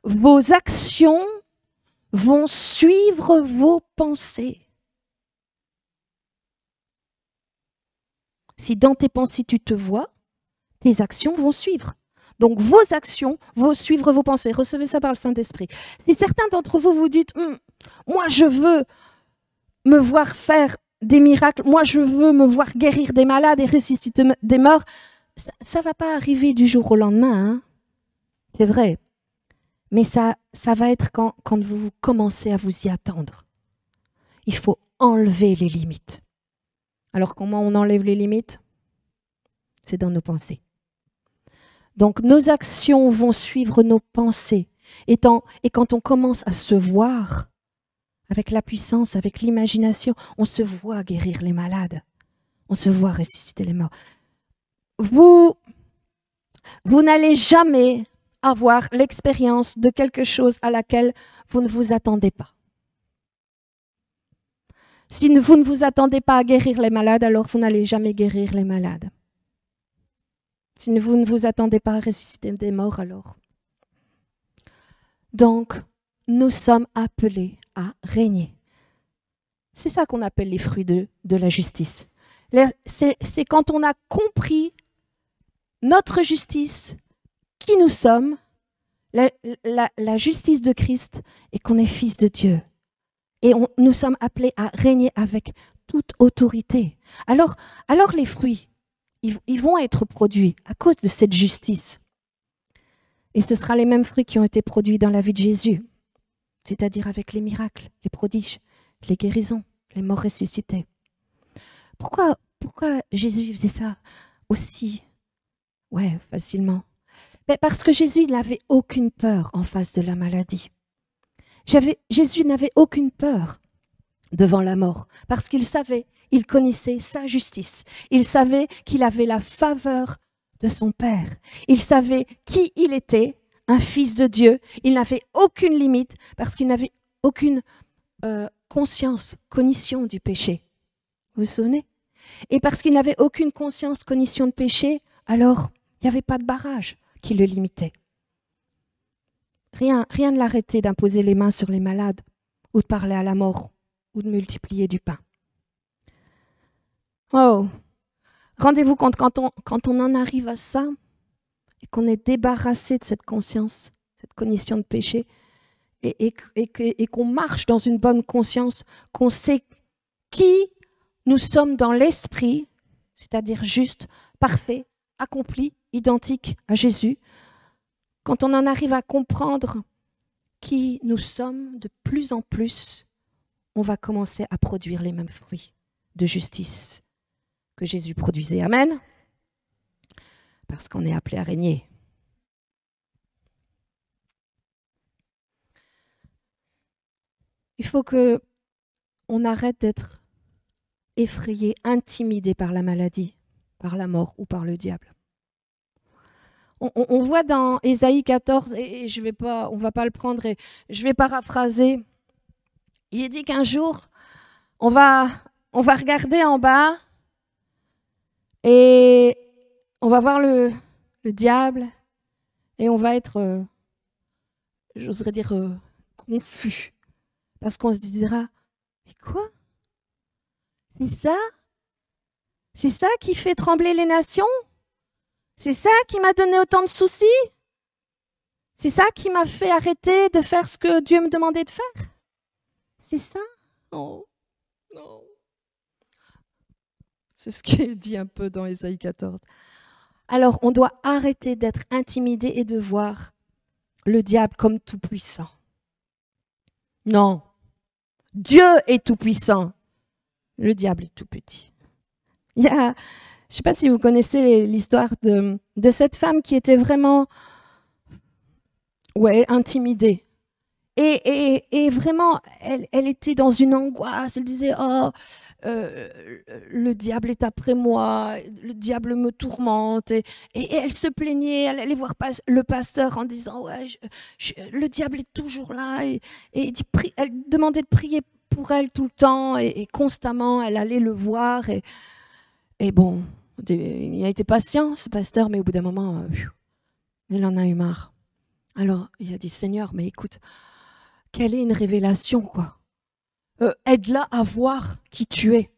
Vos actions vont suivre vos pensées. Si dans tes pensées tu te vois, tes actions vont suivre. Donc vos actions vont suivre vos pensées. Recevez ça par le Saint-Esprit. Si certains d'entre vous vous dites moi je veux me voir faire des miracles, moi je veux me voir guérir des malades et ressusciter des morts, ça ne va pas arriver du jour au lendemain. Hein. C'est vrai. Mais ça va être quand vous commencez à vous y attendre. Il faut enlever les limites. Alors comment on enlève les limites? C'est dans nos pensées. Donc nos actions vont suivre nos pensées. Et quand on commence à se voir, avec la puissance, avec l'imagination, on se voit guérir les malades. On se voit ressusciter les morts. Vous n'allez jamais avoir l'expérience de quelque chose à laquelle vous ne vous attendez pas. Si vous ne vous attendez pas à guérir les malades, alors vous n'allez jamais guérir les malades. Si vous ne vous attendez pas à ressusciter des morts, alors. Donc, nous sommes appelés à régner. C'est ça qu'on appelle les fruits de la justice. C'est quand on a compris notre justice, qui nous sommes, la justice de Christ, et qu'on est fils de Dieu. Et nous sommes appelés à régner avec toute autorité. Alors les fruits, ils vont être produits à cause de cette justice. Et ce sera les mêmes fruits qui ont été produits dans la vie de Jésus. c'est-à-dire avec les miracles, les prodiges, les guérisons, les morts ressuscités. Pourquoi Jésus faisait ça aussi facilement? Parce que Jésus n'avait aucune peur en face de la maladie. Jésus n'avait aucune peur devant la mort, parce qu'il savait, il connaissait sa justice. Il savait qu'il avait la faveur de son Père. Il savait qui il était, un fils de Dieu. Il n'avait aucune limite, parce qu'il n'avait aucune cognition du péché. Vous vous souvenez? Et parce qu'il n'avait aucune cognition de péché, alors il n'y avait pas de barrage qui le limitait. Rien ne l'arrêtait d'imposer les mains sur les malades, ou de parler à la mort, ou de multiplier du pain. Oh, rendez-vous compte, quand on en arrive à ça, et qu'on est débarrassé de cette conscience, cette cognition de péché, et qu'on marche dans une bonne conscience, qu'on sait qui nous sommes dans l'esprit, c'est-à-dire juste, parfait, accompli, identique à Jésus. Quand on en arrive à comprendre qui nous sommes de plus en plus, on va commencer à produire les mêmes fruits de justice que Jésus produisait. Amen. Parce qu'on est appelé à régner. Il faut qu'on arrête d'être effrayé, intimidé par la maladie, par la mort ou par le diable. On voit dans Ésaïe 14, et on ne va pas le prendre, et je vais paraphraser. Il est dit qu'un jour, on va regarder en bas et on va voir le diable et on va être, j'oserais dire, confus. Parce qu'on se dira, mais quoi? C'est ça? C'est ça qui fait trembler les nations? C'est ça qui m'a donné autant de soucis? C'est ça qui m'a fait arrêter de faire ce que Dieu me demandait de faire? C'est ça? Oh, non. C'est ce qui est dit un peu dans Ésaïe 14. Alors, on doit arrêter d'être intimidé et de voir le diable comme tout-puissant. Non. Dieu est tout-puissant. Le diable est tout petit. Je ne sais pas si vous connaissez l'histoire de cette femme qui était vraiment intimidée. Et vraiment, elle était dans une angoisse. Elle disait, le diable est après moi, le diable me tourmente. Et elle se plaignait, elle allait voir le pasteur en disant, le diable est toujours là. Et elle demandait de prier pour elle tout le temps. Et constamment, elle allait le voir. Et bon, il a été patient, ce pasteur, mais au bout d'un moment, il en a eu marre. Alors, il a dit, Seigneur, mais écoute, quelle est une révélation, quoi. Aide-la à voir qui tu es.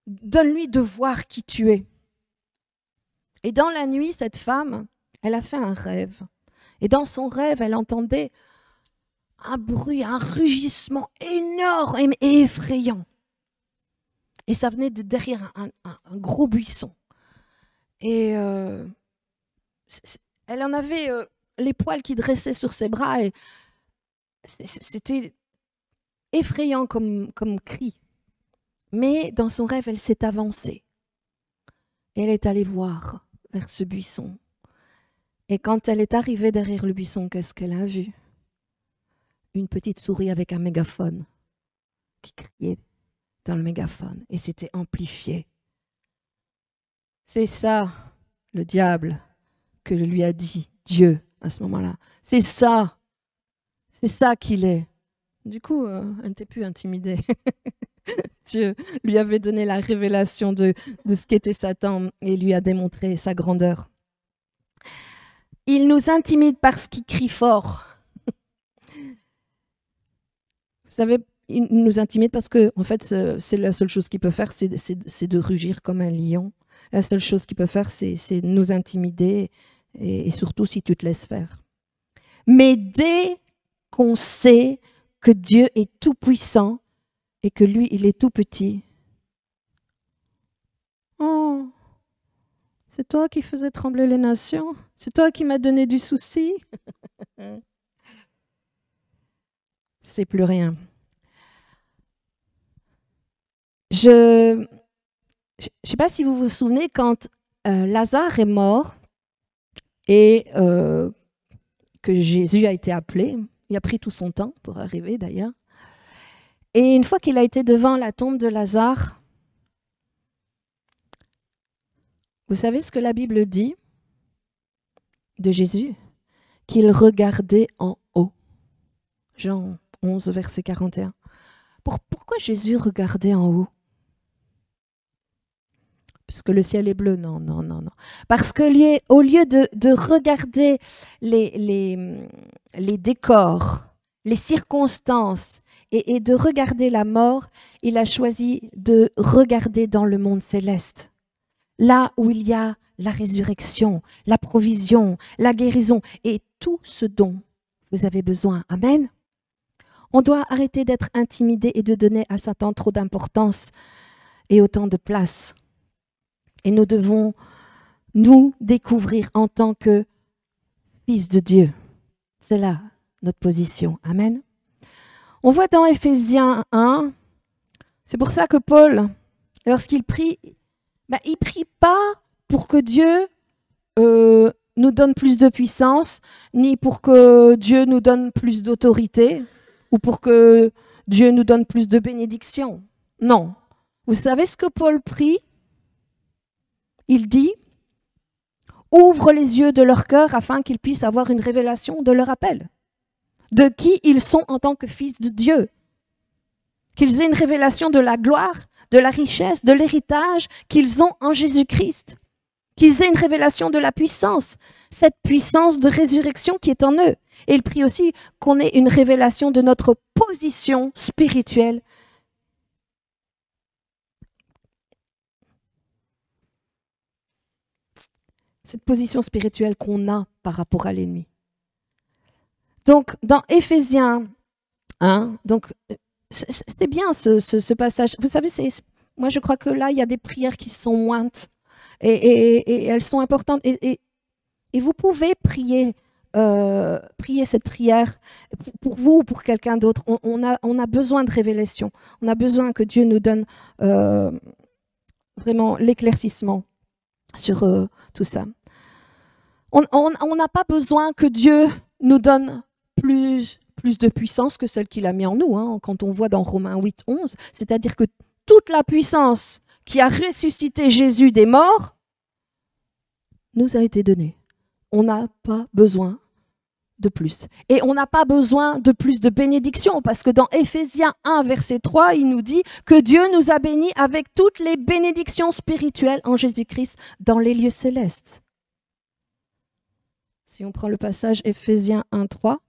Donne-lui de voir qui tu es. Et dans la nuit, cette femme, elle a fait un rêve. Et dans son rêve, elle entendait un bruit, un rugissement énorme et effrayant. Et ça venait de derrière un gros buisson. Et elle en avait les poils qui dressaient sur ses bras. Et c'était effrayant comme cri. Mais dans son rêve, elle s'est avancée. Et elle est allée voir vers ce buisson. Et quand elle est arrivée derrière le buisson, qu'est-ce qu'elle a vu? Une petite souris avec un mégaphone qui criait dans le mégaphone. Et c'était amplifié. C'est ça, le diable, que lui a dit Dieu à ce moment-là. C'est ça qu'il est. Du coup, elle n'était plus intimidée. Dieu lui avait donné la révélation de ce qu'était Satan et lui a démontré sa grandeur. Il nous intimide parce qu'il crie fort. Vous savez, il nous intimide parce que, en fait, c'est la seule chose qu'il peut faire, c'est de rugir comme un lion. La seule chose qu'il peut faire, c'est nous intimider, et surtout si tu te laisses faire. Mais dès qu'on sait que Dieu est tout puissant et que lui, il est tout petit, oh, c'est toi qui faisais trembler les nations, c'est toi qui m'as donné du souci. c'est plus rien. Je ne sais pas si vous vous souvenez, quand Lazare est mort et que Jésus a été appelé, il a pris tout son temps pour arriver d'ailleurs, et une fois qu'il a été devant la tombe de Lazare, vous savez ce que la Bible dit de Jésus? Qu'il regardait en haut. Jean 11, verset 41. Pourquoi Jésus regardait en haut? Parce que le ciel est bleu? Non. Parce que au lieu de regarder les décors, les circonstances et de regarder la mort, il a choisi de regarder dans le monde céleste. Là où il y a la résurrection, la provision, la guérison et tout ce dont vous avez besoin. Amen. On doit arrêter d'être intimidé et de donner à Satan trop d'importance et autant de place. Et nous devons nous découvrir en tant que fils de Dieu. C'est là notre position. Amen. On voit dans Éphésiens 1, c'est pour ça que Paul, lorsqu'il prie, il ne prie pas pour que Dieu nous donne plus de puissance, ni pour que Dieu nous donne plus d'autorité, ou pour que Dieu nous donne plus de bénédiction. Non. Vous savez ce que Paul prie? Il dit, ouvre les yeux de leur cœur afin qu'ils puissent avoir une révélation de leur appel, de qui ils sont en tant que fils de Dieu, qu'ils aient une révélation de la gloire, de la richesse, de l'héritage qu'ils ont en Jésus-Christ, qu'ils aient une révélation de la puissance, cette puissance de résurrection qui est en eux. Et il prie aussi qu'on ait une révélation de notre position spirituelle. Cette position spirituelle qu'on a par rapport à l'ennemi. Donc, dans Éphésiens 1, donc, c'est bien ce passage. Vous savez, moi je crois que là, il y a des prières qui sont mointes et elles sont importantes. Et vous pouvez prier cette prière pour vous ou pour quelqu'un d'autre. On a besoin de révélation. On a besoin que Dieu nous donne vraiment l'éclaircissement sur tout ça. On n'a pas besoin que Dieu nous donne plus de puissance que celle qu'il a mis en nous. Hein, quand on voit dans Romains 8, 11, c'est-à-dire que toute la puissance qui a ressuscité Jésus des morts nous a été donnée. On n'a pas besoin de plus. Et on n'a pas besoin de plus de bénédictions, parce que dans Éphésiens 1, verset 3, il nous dit que Dieu nous a bénis avec toutes les bénédictions spirituelles en Jésus-Christ dans les lieux célestes. Si on prend le passage Éphésiens 1, 3,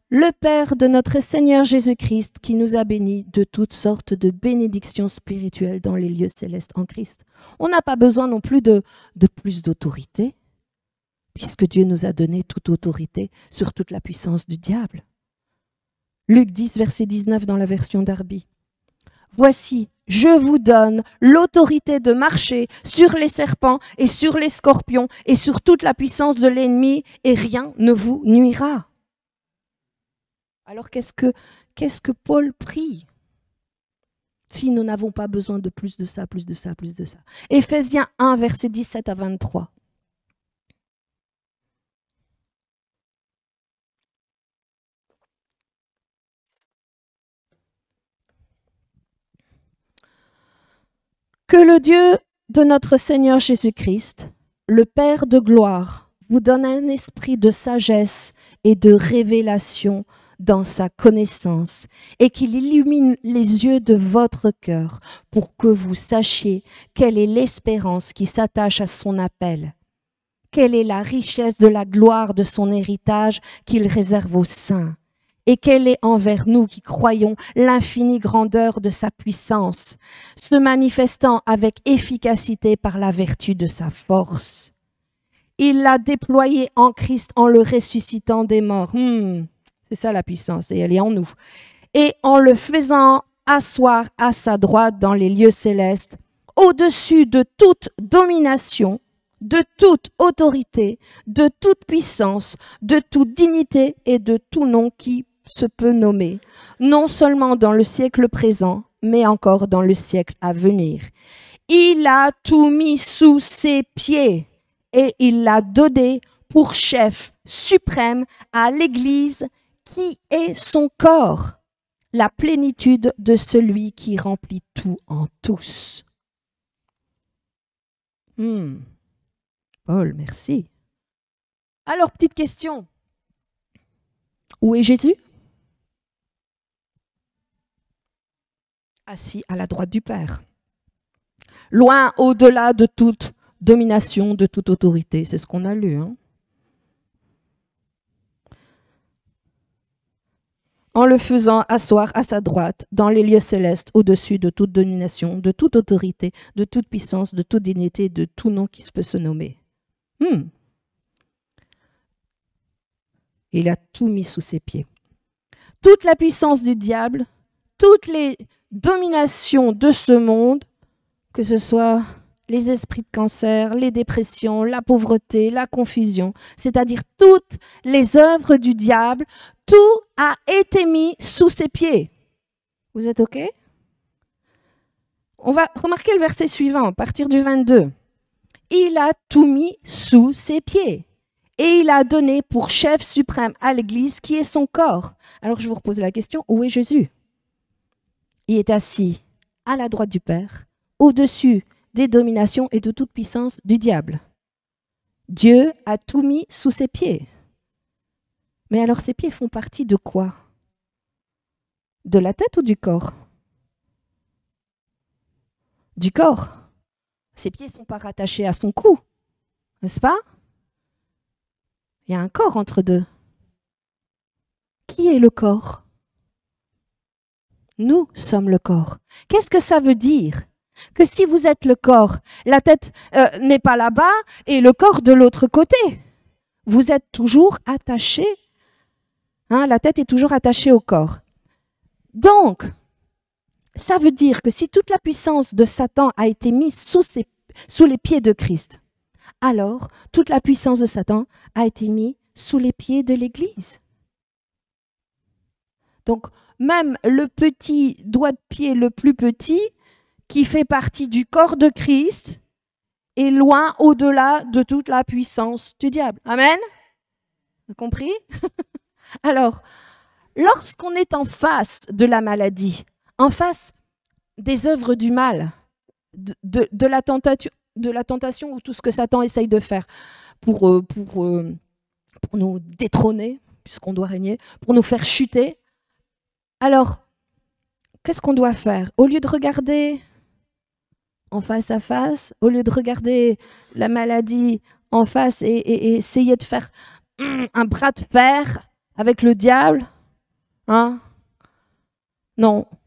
le Père de notre Seigneur Jésus-Christ qui nous a bénis de toutes sortes de bénédictions spirituelles dans les lieux célestes en Christ. On n'a pas besoin non plus de plus d'autorité, puisque Dieu nous a donné toute autorité sur toute la puissance du diable. Luc 10, verset 19 dans la version Darby. Voici, je vous donne l'autorité de marcher sur les serpents et sur les scorpions et sur toute la puissance de l'ennemi, et rien ne vous nuira. Alors qu'est-ce que Paul prie si nous n'avons pas besoin de plus de ça, plus de ça, plus de ça? Éphésiens 1, verset 17 à 23. Que le Dieu de notre Seigneur Jésus-Christ, le Père de gloire, vous donne un esprit de sagesse et de révélation dans sa connaissance, et qu'il illumine les yeux de votre cœur pour que vous sachiez quelle est l'espérance qui s'attache à son appel, quelle est la richesse de la gloire de son héritage qu'il réserve aux saints, et quelle est envers nous qui croyons l'infinie grandeur de sa puissance, se manifestant avec efficacité par la vertu de sa force. Il l'a déployé en Christ en le ressuscitant des morts. C'est ça la puissance, et elle est en nous. Et en le faisant asseoir à sa droite dans les lieux célestes, au-dessus de toute domination, de toute autorité, de toute puissance, de toute dignité et de tout nom qui se peut nommer, non seulement dans le siècle présent, mais encore dans le siècle à venir. Il a tout mis sous ses pieds et il l'a donné pour chef suprême à l'Église qui est son corps, la plénitude de celui qui remplit tout en tous. Paul, merci. Alors, petite question. Où est Jésus? Assis à la droite du Père. Loin au-delà de toute domination, de toute autorité. C'est ce qu'on a lu. En le faisant asseoir à sa droite, dans les lieux célestes, au-dessus de toute domination, de toute autorité, de toute puissance, de toute dignité, de tout nom qui peut se nommer. Il a tout mis sous ses pieds. Toute la puissance du diable, toutes les dominations de ce monde, que ce soit les esprits de cancer, les dépressions, la pauvreté, la confusion, c'est-à-dire toutes les œuvres du diable, tout a été mis sous ses pieds. Vous êtes OK? On va remarquer le verset suivant, à partir du 22. Il a tout mis sous ses pieds. Et il a donné pour chef suprême à l'Église qui est son corps. Alors je vous repose la question, où est Jésus? Il est assis à la droite du Père, au-dessus des dominations et de toute puissance du diable. Dieu a tout mis sous ses pieds. Mais alors ses pieds font partie de quoi? De la tête ou du corps? Du corps. Ses pieds ne sont pas rattachés à son cou, n'est-ce pas? Il y a un corps entre deux. Qui est le corps? Nous sommes le corps. Qu'est-ce que ça veut dire? Que si vous êtes le corps, la tête n'est pas là-bas et le corps de l'autre côté. Vous êtes toujours attaché. La tête est toujours attachée au corps. Donc, ça veut dire que si toute la puissance de Satan a été mise sous les pieds de Christ, alors toute la puissance de Satan a été mise sous les pieds de l'Église. Donc, même le petit doigt de pied le plus petit, qui fait partie du corps de Christ, est loin au-delà de toute la puissance du diable. Amen? Vous avez compris? Alors, lorsqu'on est en face de la maladie, en face des œuvres du mal, de la tentation ou tout ce que Satan essaye de faire pour nous détrôner, puisqu'on doit régner, pour nous faire chuter, alors, qu'est-ce qu'on doit faire? Au lieu de regarder en face à face, au lieu de regarder la maladie en face et essayer de faire un bras de fer avec le diable, non,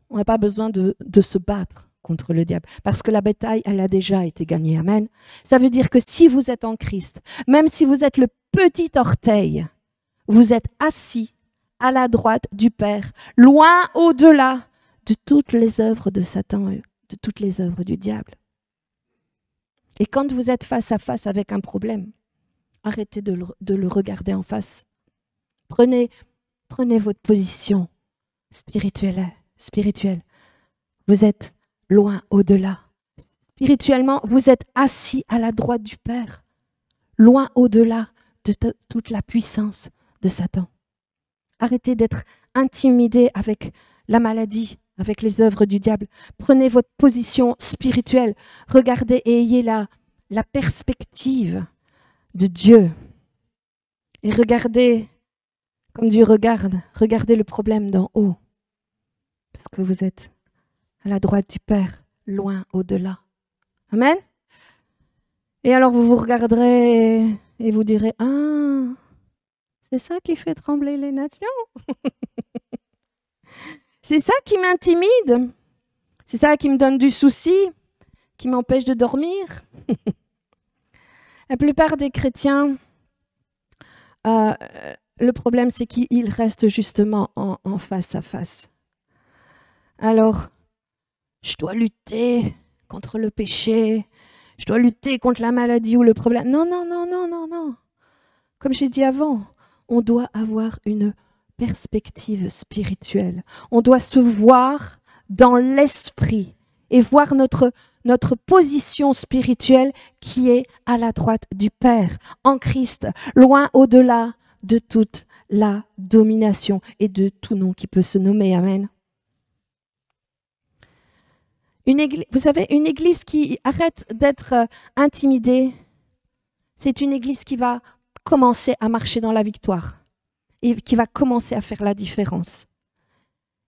on n'a pas besoin de se battre contre le diable, parce que la bataille, elle a déjà été gagnée. Amen. Ça veut dire que si vous êtes en Christ, même si vous êtes le petit orteil, vous êtes assis à la droite du Père, loin au-delà de toutes les œuvres de Satan, de toutes les œuvres du diable. Et quand vous êtes face à face avec un problème, arrêtez de le regarder en face. Prenez votre position spirituelle. Vous êtes loin au-delà. Spirituellement, vous êtes assis à la droite du Père, loin au-delà de toute la puissance de Satan. Arrêtez d'être intimidé avec la maladie, avec les œuvres du diable. Prenez votre position spirituelle. Regardez et ayez la perspective de Dieu. Et regardez comme Dieu regarde. Regardez le problème d'en haut. Parce que vous êtes à la droite du Père, loin au-delà. Amen. Et alors vous regarderez et vous direz, ah, c'est ça qui fait trembler les nations. C'est ça qui m'intimide. C'est ça qui me donne du souci, qui m'empêche de dormir. La plupart des chrétiens, le problème c'est qu'ils restent justement en face à face. Alors, je dois lutter contre le péché, je dois lutter contre la maladie ou le problème. Non. Comme j'ai dit avant, on doit avoir une perspective spirituelle. On doit se voir dans l'esprit et voir notre position spirituelle qui est à la droite du Père, en Christ, loin au-delà de toute la domination et de tout nom qui peut se nommer. Amen. Vous savez, une église qui arrête d'être intimidée, c'est une église qui va commencer à marcher dans la victoire et qui va commencer à faire la différence.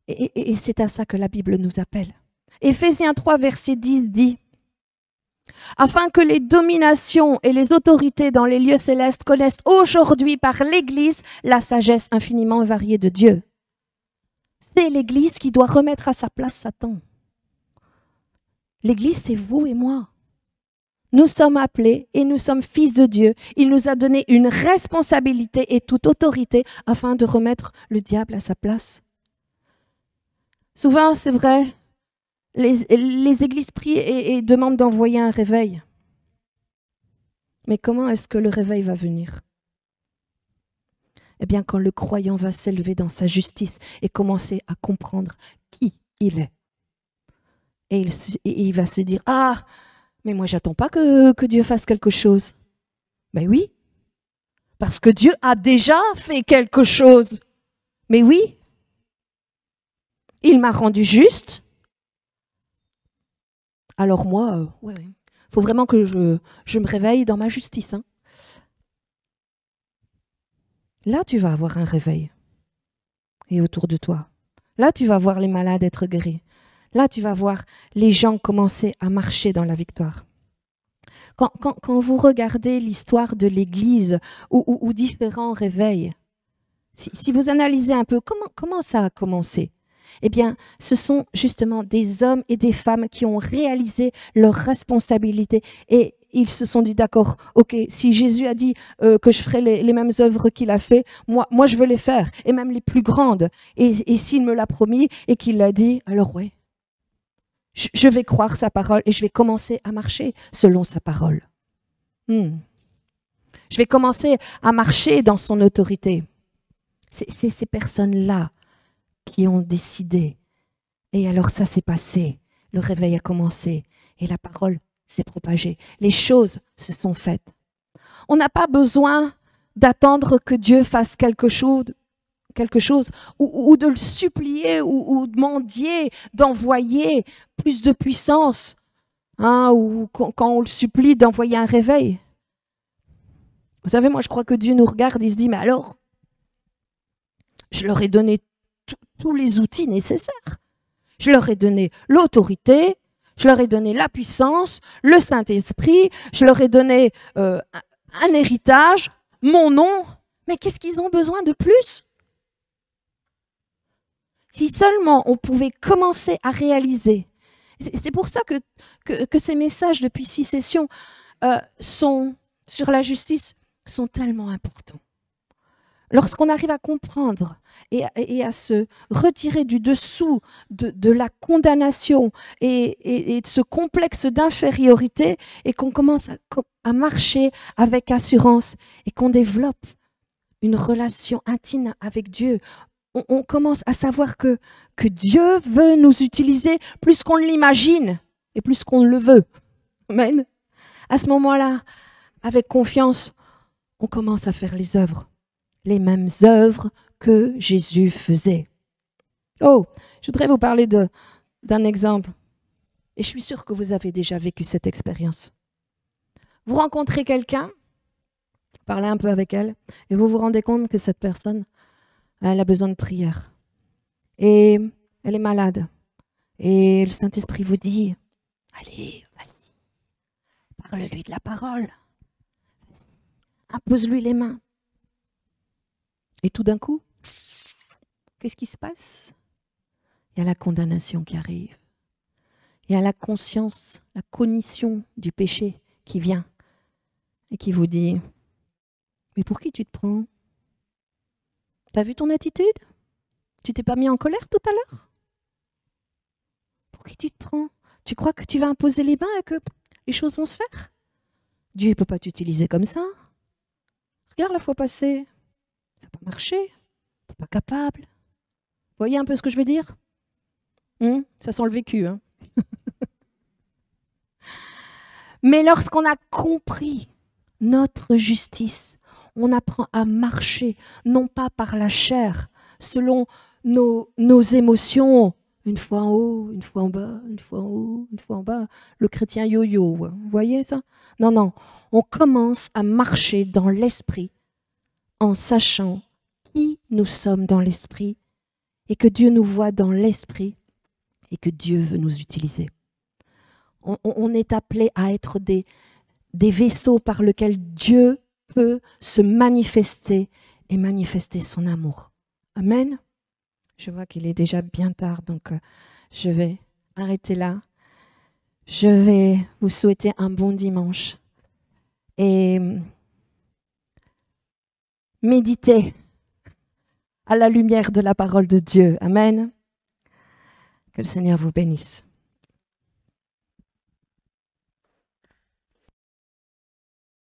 Et c'est à ça que la Bible nous appelle. Éphésiens 3, verset 10 dit « Afin que les dominations et les autorités dans les lieux célestes connaissent aujourd'hui par l'Église la sagesse infiniment variée de Dieu. » C'est l'Église qui doit remettre à sa place Satan. L'Église, c'est vous et moi. Nous sommes appelés et nous sommes fils de Dieu. Il nous a donné une responsabilité et toute autorité afin de remettre le diable à sa place. Souvent, c'est vrai, les églises prient et demandent d'envoyer un réveil. Mais comment est-ce que le réveil va venir? Eh bien, quand le croyant va s'élever dans sa justice et commencer à comprendre qui il est. Et il va se dire, « Ah, mais moi, j'attends pas que Dieu fasse quelque chose. » Mais oui, parce que Dieu a déjà fait quelque chose. Mais oui, il m'a rendu juste. Alors moi, faut vraiment que je me réveille dans ma justice. Hein. Là, tu vas avoir un réveil. Et autour de toi. Là, tu vas voir les malades être guéris. Là, tu vas voir les gens commencer à marcher dans la victoire. Quand vous regardez l'histoire de l'Église ou différents réveils, si vous analysez un peu comment ça a commencé, eh bien, ce sont justement des hommes et des femmes qui ont réalisé leurs responsabilités et ils se sont dit, d'accord, ok, si Jésus a dit que je ferai les mêmes œuvres qu'il a fait, moi je veux les faire, et même les plus grandes. Et s'il me l'a promis et qu'il l'a dit, alors ouais. Je vais croire sa parole et je vais commencer à marcher selon sa parole. Je vais commencer à marcher dans son autorité. C'est ces personnes-là qui ont décidé. Et alors ça s'est passé. Le réveil a commencé et la parole s'est propagée. Les choses se sont faites. On n'a pas besoin d'attendre que Dieu fasse quelque chose ou de le supplier ou demander d'envoyer plus de puissance, hein, ou quand on le supplie d'envoyer un réveil. Vous savez, moi je crois que Dieu nous regarde et se dit, mais alors, je leur ai donné tous les outils nécessaires. Je leur ai donné l'autorité, je leur ai donné la puissance, le Saint-Esprit, je leur ai donné un héritage, mon nom, mais qu'est-ce qu'ils ont besoin de plus ? Si seulement on pouvait commencer à réaliser. C'est pour ça que ces messages depuis 6 sessions sur la justice sont tellement importants. Lorsqu'on arrive à comprendre et à se retirer du dessous de la condamnation et de ce complexe d'infériorité et qu'on commence à marcher avec assurance et qu'on développe une relation intime avec Dieu, on commence à savoir que Dieu veut nous utiliser plus qu'on l'imagine et plus qu'on le veut. Amen. À ce moment-là, avec confiance, on commence à faire les mêmes œuvres que Jésus faisait. Oh, je voudrais vous parler d'un exemple. Et je suis sûre que vous avez déjà vécu cette expérience. Vous rencontrez quelqu'un, parlez un peu avec elle, et vous vous rendez compte que cette personne, elle a besoin de prière. Et elle est malade. Et le Saint-Esprit vous dit, allez, vas-y, parle-lui de la parole. Vas-y, impose-lui les mains. Et tout d'un coup, qu'est-ce qui se passe? Il y a la condamnation qui arrive. Il y a la conscience, la cognition du péché qui vient et qui vous dit, mais pour qui tu te prends? T'as vu ton attitude? Tu t'es pas mis en colère tout à l'heure? Pour qui tu te prends? Tu crois que tu vas imposer les mains et que les choses vont se faire? Dieu ne peut pas t'utiliser comme ça. Regarde la fois passée. Ça n'a pas marché. Tu n'es Pas capable. Vous voyez un peu ce que je veux dire? Ça sent le vécu. Hein. Mais lorsqu'on a compris notre justice, on apprend à marcher, non pas par la chair, selon nos émotions, une fois en haut, une fois en bas, une fois en haut, une fois en bas, le chrétien yo-yo, vous voyez ça? Non, non, on commence à marcher dans l'esprit en sachant qui nous sommes dans l'esprit et que Dieu nous voit dans l'esprit et que Dieu veut nous utiliser. On est appelé à être des vaisseaux par lesquels Dieu peut se manifester et manifester son amour. Amen. Je vois qu'il est déjà bien tard, donc je vais arrêter là. Je vais vous souhaiter un bon dimanche et méditez à la lumière de la parole de Dieu. Amen. Que le Seigneur vous bénisse.